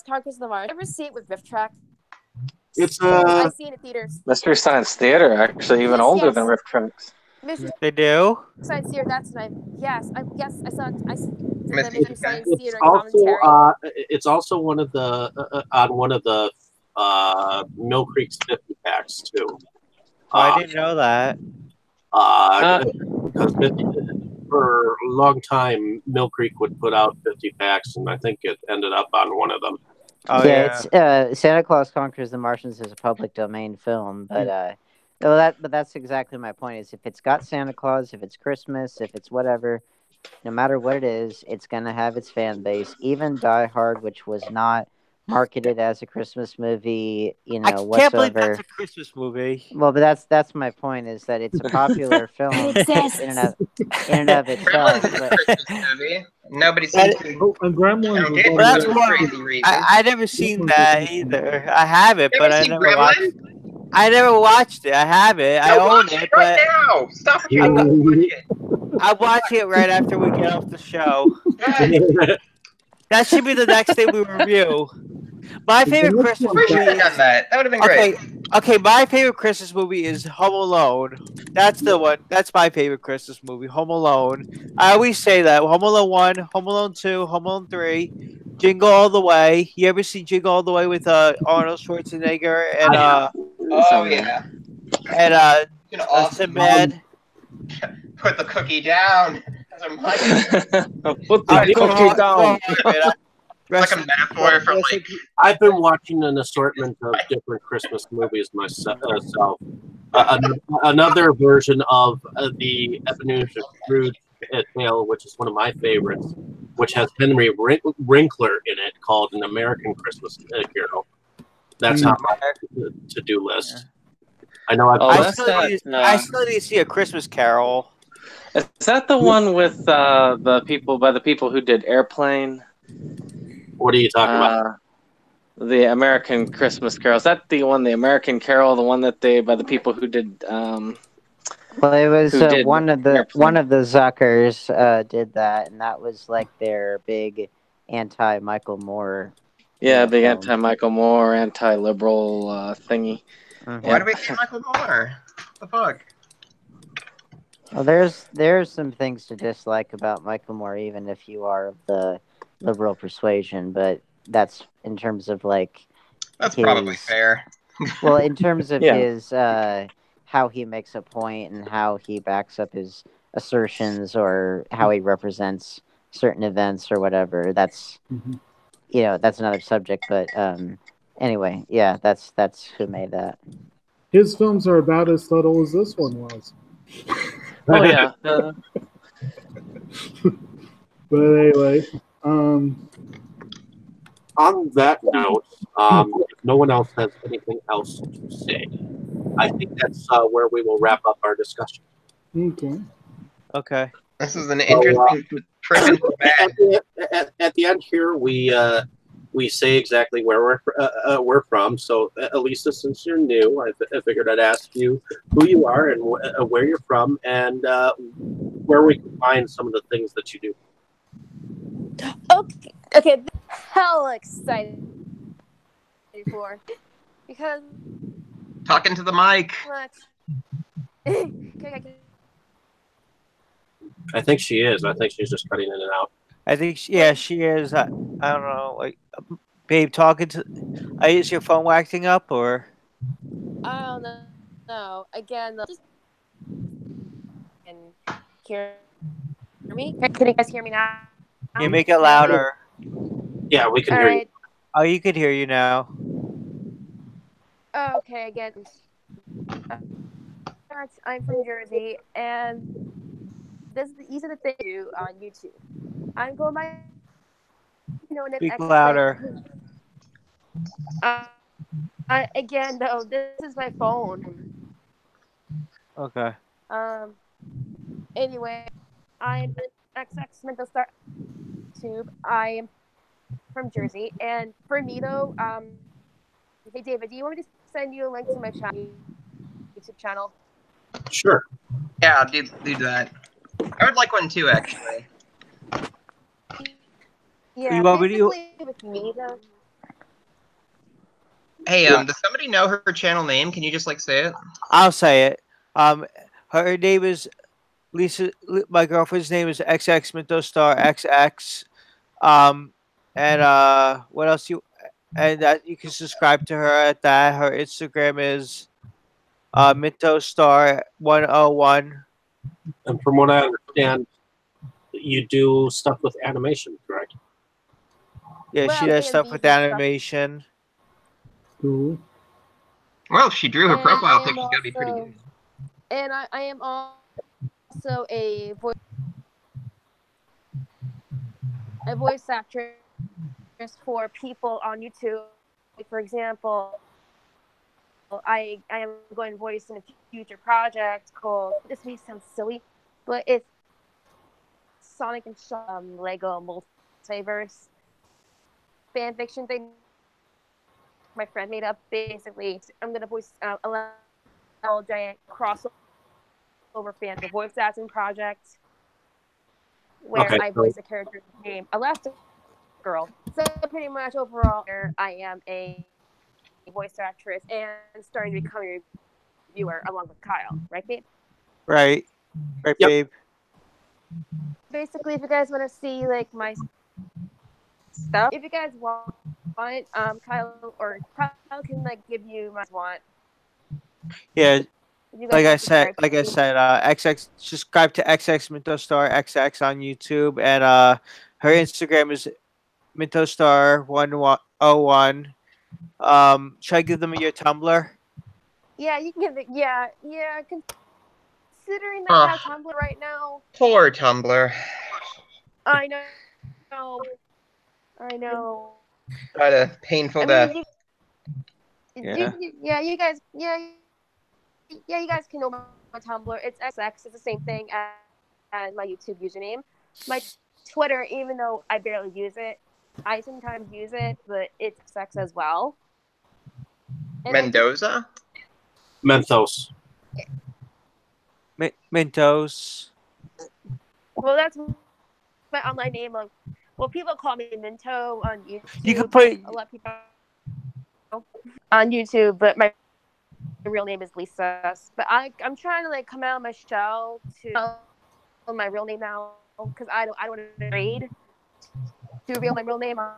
Conquers the Mars? Ever see it with riff track? It's I see it in theaters. Mystery Science Theater, actually, even Yes, older yes. than Rift Tracks. Mystery They do. Science Theater. That's what I. Yes, I saw. I saw the Mystery Mystery Science it's Theater also commentary. it's also one of the on one of the Mill Creek's 50 packs too. Oh, I didn't know that. Because for a long time, Mill Creek would put out 50 packs, and I think it ended up on one of them. Oh yeah, yeah. it's Santa Claus Conquers the Martians is a public domain film, but well, that's exactly my point. Is if it's got Santa Claus, if it's Christmas, if it's whatever, no matter what it is, it's gonna have its fan base. Even Die Hard, which was not marketed as a Christmas movie, I can't believe whatsoever. that's a Christmas movie. Well, but that's my point. Is that it's a popular film It exists. in and of itself. Gremlins is a But Christmas movie. Nobody seems to Oh, and Gremlins was count it one for Well, that's some one- crazy reason. I never seen that either. I have it, You but ever I seen never watched. Gremlins? I never watched it. I have it. I Go own watch it, it right but now. Stop what you're doing. Watch it. I'm watching it right after we get off the show. Good. That should be the next thing we review. My favorite next Christmas one- We should movie. have done that. That would have been Okay, great. okay. My favorite Christmas movie is Home Alone. That's the one. That's my favorite Christmas movie. Home Alone. I always say that. Home Alone 1, Home Alone 2, Home Alone 3, Jingle All the Way. You ever see Jingle All the Way with Arnold Schwarzenegger and Oh yeah. You know, awesome. Sinbad? Put the cookie down. Those are my Put I'll the go cookie on- down. go on. like a metaphor for like I've been watching an assortment of different Christmas movies myself. Another version of the Ebenezer Scrooge tale, which is one of my favorites, which has Henry Winkler in it, called An American Christmas Carol. That's on my to-do list. I know Oh, I that's still, that, need, I still need to see A Christmas Carol. Is that the one with the people who did Airplane? What are you talking about? The American Christmas Carol. Is that the one, the American Carol, the one that by the people who did well, it was Who did one of the Airplane? Zuckers did that, and that was like their big anti Michael Moore. yeah, the film. anti-Michael Moore, anti-liberal thingy. Mhm. why do we hate Michael Moore? What the fuck? Well, there's some things to dislike about Michael Moore, even if you are of the liberal persuasion. But that's in terms of like That's probably his- fair. well, in terms of Yeah. his how he makes a point and how he backs up his assertions or how he represents certain events or whatever. That's Mhm. that's another subject. But anyway, yeah, that's who made that. His films are about as subtle as this one was. Oh yeah. But anyway, On that note, if no one else has anything else to say, I think that's where we will wrap up our discussion. okay. Okay. This is an interesting freaking bad. At the end here, we say exactly where we're from. So, Elisa, since you're new, I figured I'd ask you who you are and where you're from, and where we can find some of the things that you do. Okay, hella excited for because Talking to the mic. much. I think she is. I think she's just cutting in and out. I think, she is. I don't know. Like, babe, is your phone waxing up or? I don't know. No, again, just can hear me. Can you guys hear me now? You make it louder. Yeah, we can All hear you. right. Oh, you could hear you now. Oh, okay, again. I'm from Jersey, and these are the things I do on YouTube. I'm going by Speak louder. Again, though, this is my phone. Okay. Anyway, I'm XX Mental Star Tube. I am from Jersey. And for me though, hey David, do you want me to send you a link to my YouTube channel? Sure. Yeah, do that. I would like one too, actually. Yeah, You want me to- basically with me though. Hey, Yeah. does somebody know her channel name? Can you just like say it? I'll say it. Her name is Lisa. My girlfriend's name is XX Minto Star XX. And what else you? And that you can subscribe to her at that. Her Instagram is Minto Star 101. And from what I understand, you do stuff with animation, correct? Yeah, Well, she does A&Ds stuff with and stuff. animation. Cool. Well, if she drew her And profile I am picture. She's gotta be pretty also- good. And I am also a voice actress for people on YouTube. Like, for example, I am going to voice in a future project called, this may sound silly, but it's Sonic and Lego multiverse fan fiction thing my friend made up. Basically, I'm going to voice a little giant crossover fan for voice acting project where Okay, I voice a character named Elastic Girl. So pretty much overall, I am a voice actress and starting to become a reviewer along with Kyle, right, babe? Right. Right, Yep. babe. Basically, if you guys want to see like my stuff, if you guys want, Kyle can like give you my want. Yeah. If you guys Like I want to said, subscribe. XX subscribe to XX Minto Star XX on YouTube, and her Instagram is Minto Star 101. Should I give them your Tumblr? Yeah, you can give it. Yeah. Considering that I have Tumblr right now, Poor Tumblr. I know. What a painful I death. mean, Yeah. you guys, you guys can know my Tumblr. It's XX. It's the same thing as my YouTube username. My Twitter, even though I barely use it, I sometimes use it, but it's XX as well. And Mendoza? Mentos. Mintos. Well, that's my online name. Well, people call me Minto on YouTube. You can put. A lot of people on YouTube, but my real name is Lisa. But I'm trying to like come out of my shell to tell my real name now because I don't want to afraid to reveal my real name on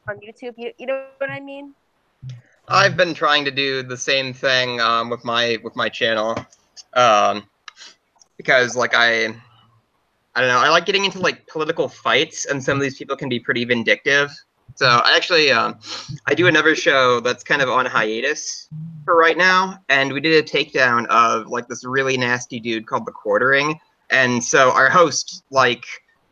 YouTube. You know what I mean? I've been trying to do the same thing with my channel, because like I don't know, I like getting into like political fights, and some of these people can be pretty vindictive. So I actually I do another show that's kind of on hiatus for right now, and we did a takedown of like this really nasty dude called the Quartering, and so our host like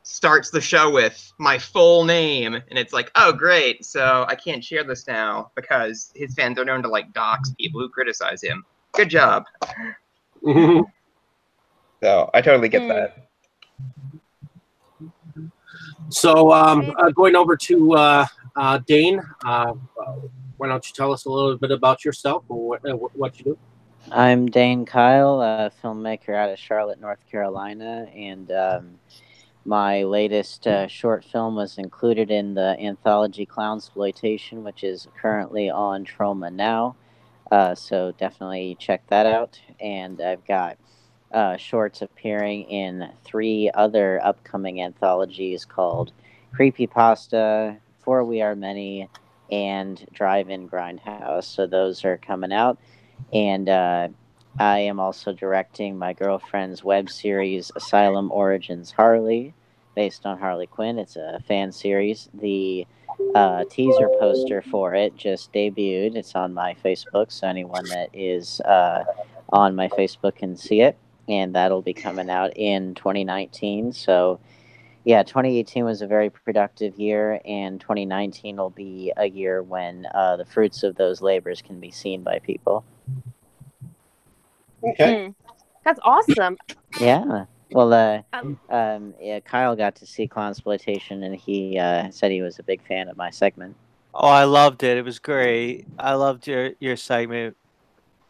starts the show with my full name, and it's like, oh great, so I can't share this now because his fans are known to like dox people who criticize him. Good job. So I totally get that. So going over to Dane, why don't you tell us a little bit about yourself or what you do? I'm Dane Kyle, a filmmaker out of Charlotte, North Carolina, and my latest short film was included in the anthology Clownsploitation, which is currently on Troma now. So definitely check that out. And I've got shorts appearing in 3 other upcoming anthologies called Creepypasta, For We Are Many, and Drive-In Grindhouse. So those are coming out. And I am also directing my girlfriend's web series Asylum Origins Harley, based on Harley Quinn. It's a fan series. The teaser poster for it just debuted. It's on my Facebook, so anyone that is on my Facebook can see it. And that'll be coming out in 2019. So, yeah, 2018 was a very productive year, and 2019 will be a year when the fruits of those labors can be seen by people. Okay. That's awesome. Yeah. Well, yeah, Kyle got to see Clownsploitation, and he said he was a big fan of my segment. Oh, I loved it. It was great. I loved your segment.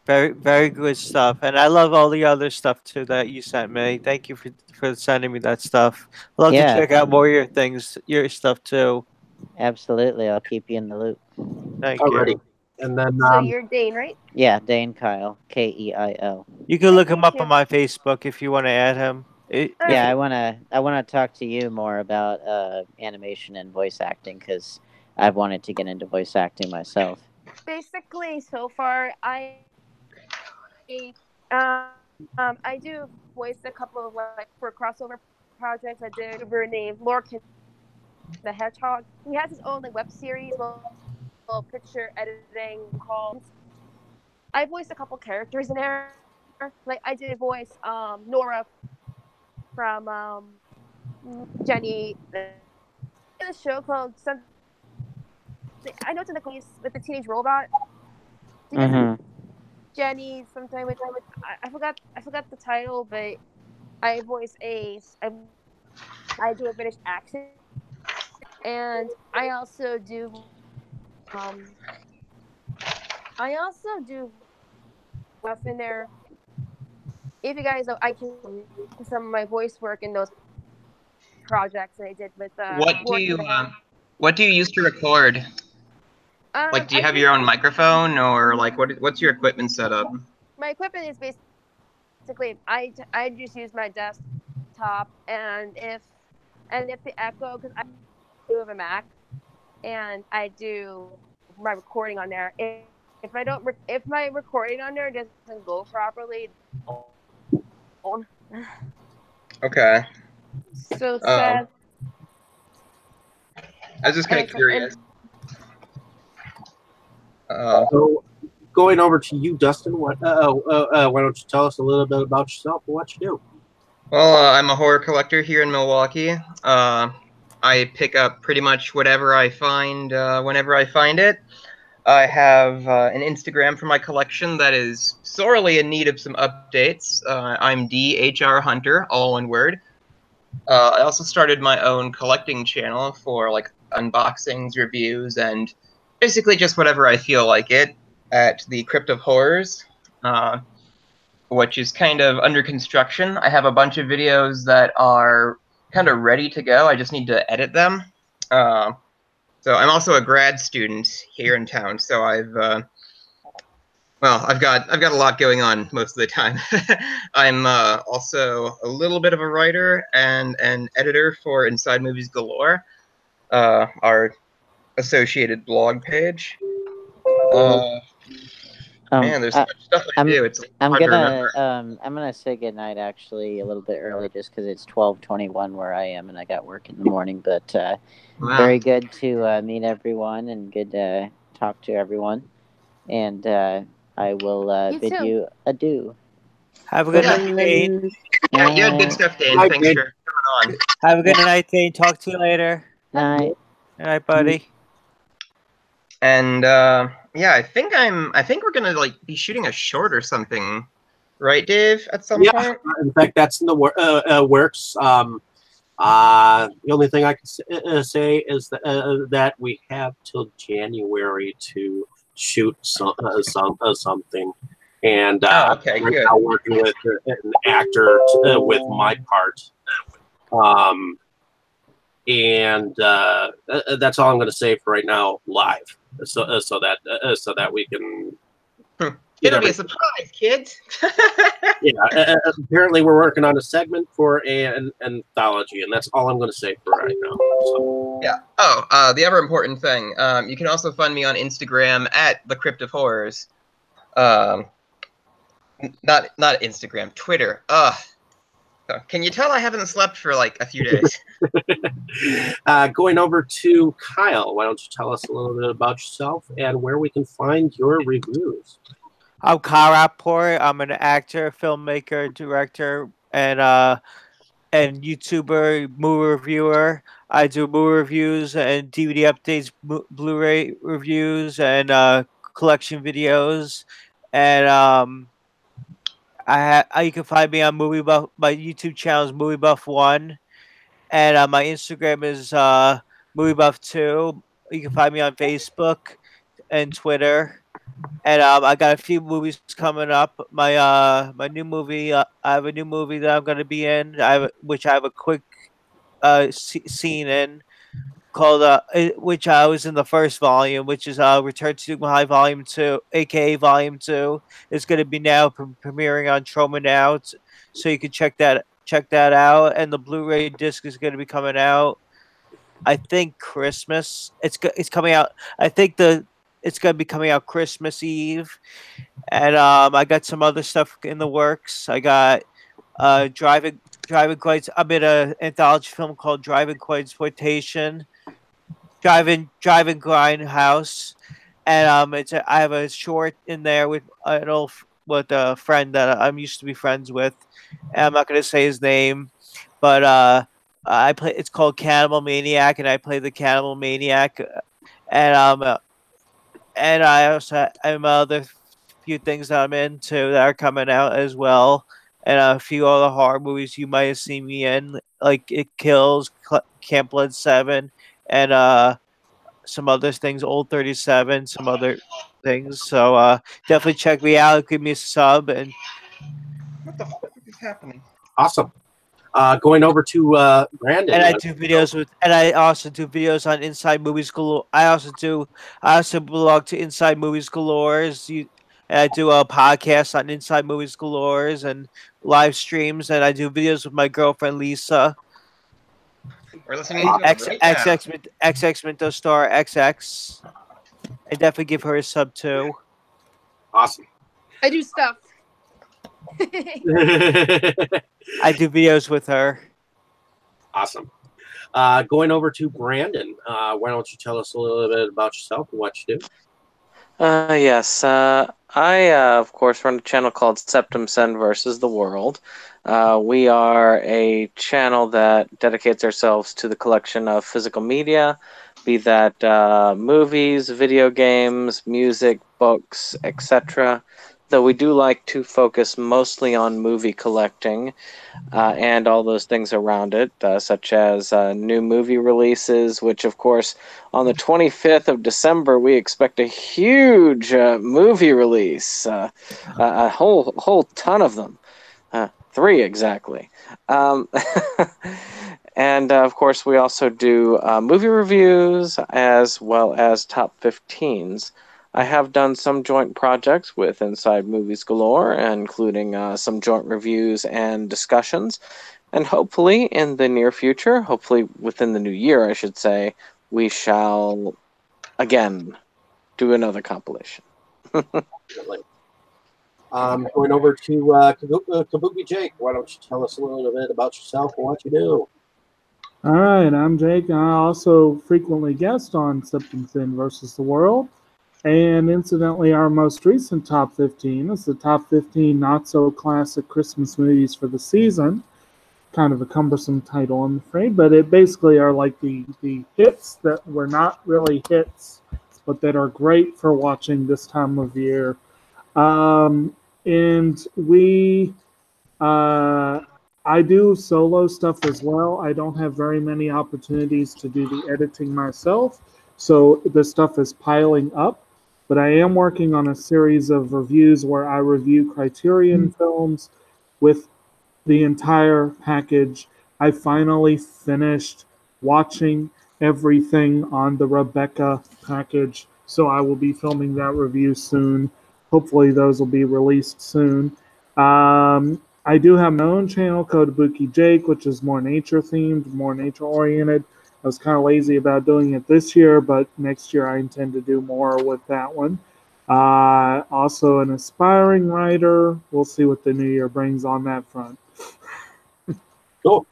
Very good stuff, and I love all the other stuff too that you sent me. Thank you for sending me that stuff. I love to Yeah. check out more of your things, your stuff too. Absolutely, I'll keep you in the loop. Thank Alrighty. you. And then So you're Dane, right? Yeah, Dane Kyle, Keil. You can look Nice to him meet up you. on my Facebook if you want to add him. Yeah, I wanna talk to you more about animation and voice acting because I've wanted to get into voice acting myself. Basically, so far, I do voice a couple of like for crossover projects. I did a YouTuber named Lorcan the Hedgehog. He has his own like web series, little picture editing called. I voiced a couple characters in there. Like I did voice Nora from Jenny in a show called something. I know it's in the police with the teenage robot. Do you guys know Jenny sometime with I forgot the title, but I voice Ace. I do a British accent, and I also do stuff in there. If you guys know, I can some of my voice work in those projects that I did with what do you use to record? Like, do you have your own microphone, or like what's your equipment setup? My equipment is basically I just use my desktop, and if the echo, because I do have a Mac, and I do my recording on there. If my recording on there doesn't go properly, Okay. so sad. I was just kind of curious. So, going over to you, Dustin. Why don't you tell us a little bit about yourself and what you do? Well, I'm a horror collector here in Milwaukee. I pick up pretty much whatever I find whenever I find it. I have an Instagram for my collection that is sorely in need of some updates. I'm DHR Hunter, all one word. I also started my own collecting channel for like unboxings, reviews, and basically just whatever I feel like it at the Crypt of Horrors, which is kind of under construction. I have a bunch of videos that are kind of ready to go. I just need to edit them. So I'm also a grad student here in town. So I've got a lot going on most of the time. I'm also a little bit of a writer and an editor for Inside Movies Galore, our associated blog page. Man, there's so much stuff I do. It's hard to remember. I'm gonna say goodnight actually a little bit early just because it's 12:21 where I am and I got work in the morning. But Wow. very good to meet everyone and good to talk to everyone. And I will bid you adieu. Have a good night, Dane. Yeah, you had good stuff, Dane. Hi, Thanks Dane. for coming on. Have a good night, Dane. Talk to you later. Night. Good night, buddy. And yeah, I think we're gonna like be shooting a short or something, right, Dave? At some point. In fact, that's in the works. The only thing I can say is that we have till January to shoot something. And okay, right good. now working with an actor with my part. And that's all I'm going to say for right now, live, so that we can. It'll be a surprise, kids. Yeah, apparently we're working on a segment for an anthology, and that's all I'm going to say for right now. So. Yeah. Oh, the other important thing. You can also find me on Instagram at the Crypt of Horrors. Not Instagram, Twitter. So can you tell I haven't slept for like a few days? Going over to Kyle, why don't you tell us a little bit about yourself and where we can find your reviews? I'm Kyle Rapport. I'm an actor, filmmaker, director, and YouTuber, movie reviewer. I do movie reviews and DVD updates, Blu-ray reviews, and collection videos. And You can find me on Movie Buff. My YouTube channel is Movie Buff One, and my Instagram is Movie Buff Two. You can find me on Facebook and Twitter. And I got a few movies coming up. My new movie. I have a new movie that I'm going to be in. Which I have a quick scene in called which I was in the first volume, which is Return to High Volume 2, aka Volume 2. It's going to be now premiering on Troma now, so you can check that out. And the Blu-ray disc is going to be coming out, I think, Christmas. It's coming out. I think it's going to be coming out Christmas Eve. And I got some other stuff in the works. I got Driving Quite. I'm in an anthology film called Driving Quite Exploitation. Driving Grindhouse, and I have a short in there with with a friend that I'm used to be friends with. And I'm not going to say his name, but I play. It's called Cannibal Maniac, and I play the Cannibal Maniac. And and I also have other few things that I'm into that are coming out as well, and a few other horror movies you might have seen me in, like It Kills, Camp Blood 7, and some other things, Old 37, some other things. So definitely check me out. Give me a sub. And What the fuck is happening? Awesome. Going over to Brandon. I do videos and I also do videos on Inside Movies Galore. I also belong to Inside Movies Galore's. And I do a podcast on Inside Movies Galore's and live streams, and I do videos with my girlfriend Lisa. We're listening to it right now. XX Minto Star XX. I definitely give her a sub too. Awesome. I do stuff. I do videos with her. Awesome. Going over to Brandon. Why don't you tell us a little bit about yourself and what you do? Yes. I, of course, run a channel called Septum Sen versus the World. We are a channel that dedicates ourselves to the collection of physical media, be that movies, video games, music, books, etc. Though we do like to focus mostly on movie collecting and all those things around it, such as new movie releases, which, of course, on the 25th of December, we expect a huge movie release, a whole ton of them. 3 exactly. And, of course, we also do movie reviews as well as top 15s. I have done some joint projects with Inside Movies Galore, including some joint reviews and discussions. And hopefully in the near future, hopefully within the new year, I should say, we shall, again, do another compilation. Going over to Kabuki Jake. Why don't you tell us a little bit about yourself and what you do? All right, I'm Jake. I also frequently guest on Septum Sen versus the World. And incidentally, our most recent top 15 is the top 15 not-so-classic Christmas movies for the season. Kind of a cumbersome title, I'm afraid, but it basically are like the hits that were not really hits, but that are great for watching this time of year. And I do solo stuff as well. I don't have very many opportunities to do the editing myself, so the stuff is piling up. But I am working on a series of reviews where I review Criterion films with the entire package. I finally finished watching everything on the Rebecca package, so I will be filming that review soon. Hopefully those will be released soon. I do have my own channel called Kabuki Jake, which is more nature-themed, more nature-oriented. I was kind of lazy about doing it this year, but next year I intend to do more with that one. Also an aspiring writer. We'll see what the new year brings on that front. Cool.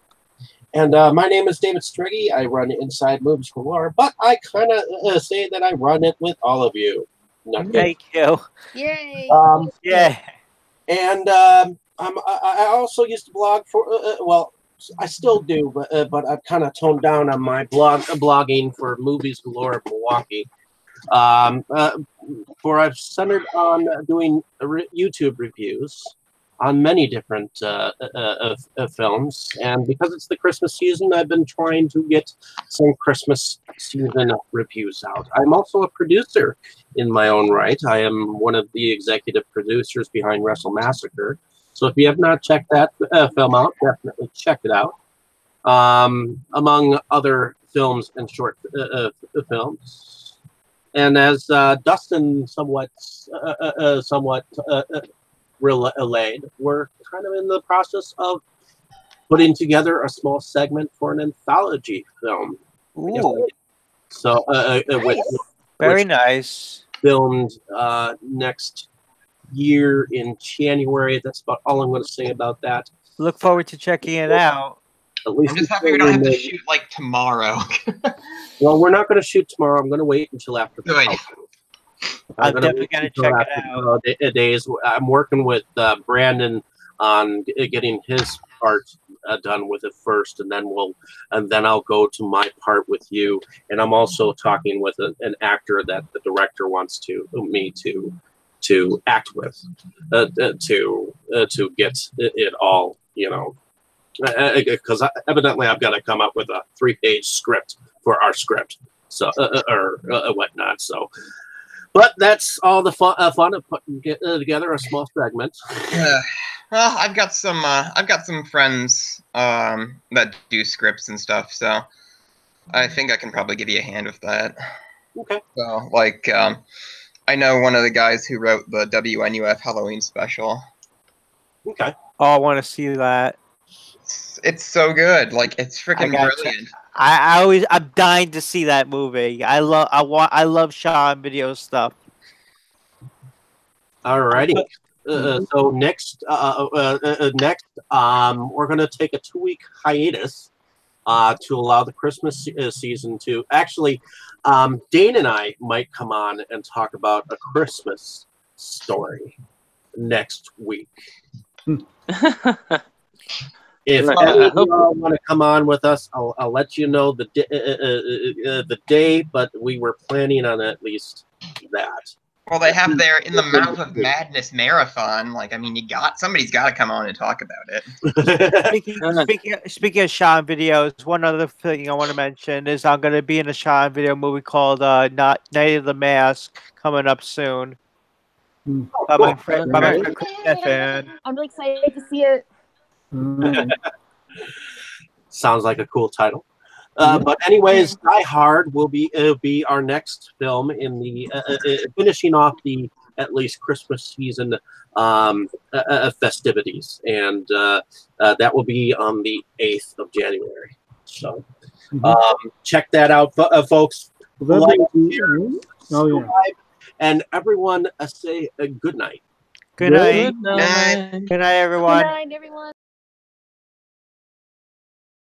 And my name is David Striggy. I run Inside Movies Galore, but I kind of say that I run it with all of you. Thank you. Yay. Yeah. And I also used to blog for, well, I still do, but I've kind of toned down on my blogging for Movies Galore of Milwaukee. For I've centered on doing YouTube reviews, many different films. And because it's the Christmas season, I've been trying to get some Christmas season reviews out. I'm also a producer in my own right. I am one of the executive producers behind Wrestle Massacre. So if you have not checked that film out, definitely check it out. Among other films and short films. And as Dustin somewhat relayed, we're kind of in the process of putting together a small segment for an anthology film. Ooh. So, Very nice. Filmed next year in January. That's about all I'm going to say about that. Look forward to checking it out. At least I'm just happy we don't have to shoot like tomorrow. Well, we're not going to shoot tomorrow. I'm going to wait until after. Good. I'm definitely going to check it out. Days. I'm working with Brandon on getting his part done with it first, and then I'll go to my part with you. And I'm also talking with an actor that the director wants me to act with, to get it all, because evidently I've got to come up with a 3-page script for our script, so or whatnot. So, but that's all the fun of putting together a small segment. Well, I've got some friends that do scripts and stuff, so I think I can probably give you a hand with that. Okay. So, I know one of the guys who wrote the WNUF Halloween special. Okay. Oh, I want to see that. It's so good. It's freaking brilliant. I'm dying to see that movie. I love Sean video stuff. Alrighty. So next, we're going to take a 2-week hiatus to allow the Christmas season to actually. Dane and I might come on and talk about a Christmas story next week. If any of y'all want to come on with us, I'll let you know the day, but we were planning on at least that. Well, they have their In the Mouth of Madness marathon. Somebody's got to come on and talk about it. Speaking of Sean videos, one other thing I want to mention is I'm going to be in a Sean video movie called Night of the Mask coming up soon. By my friend Chris Stefan. I'm really excited to see it. Sounds like a cool title. But anyways, Die Hard will be our next film in the finishing off the at least Christmas season festivities, and that will be on the 8th of January. So check that out, folks. Like, share, subscribe, and everyone say good night. Good night. Good night. Good night, everyone. Good night, everyone.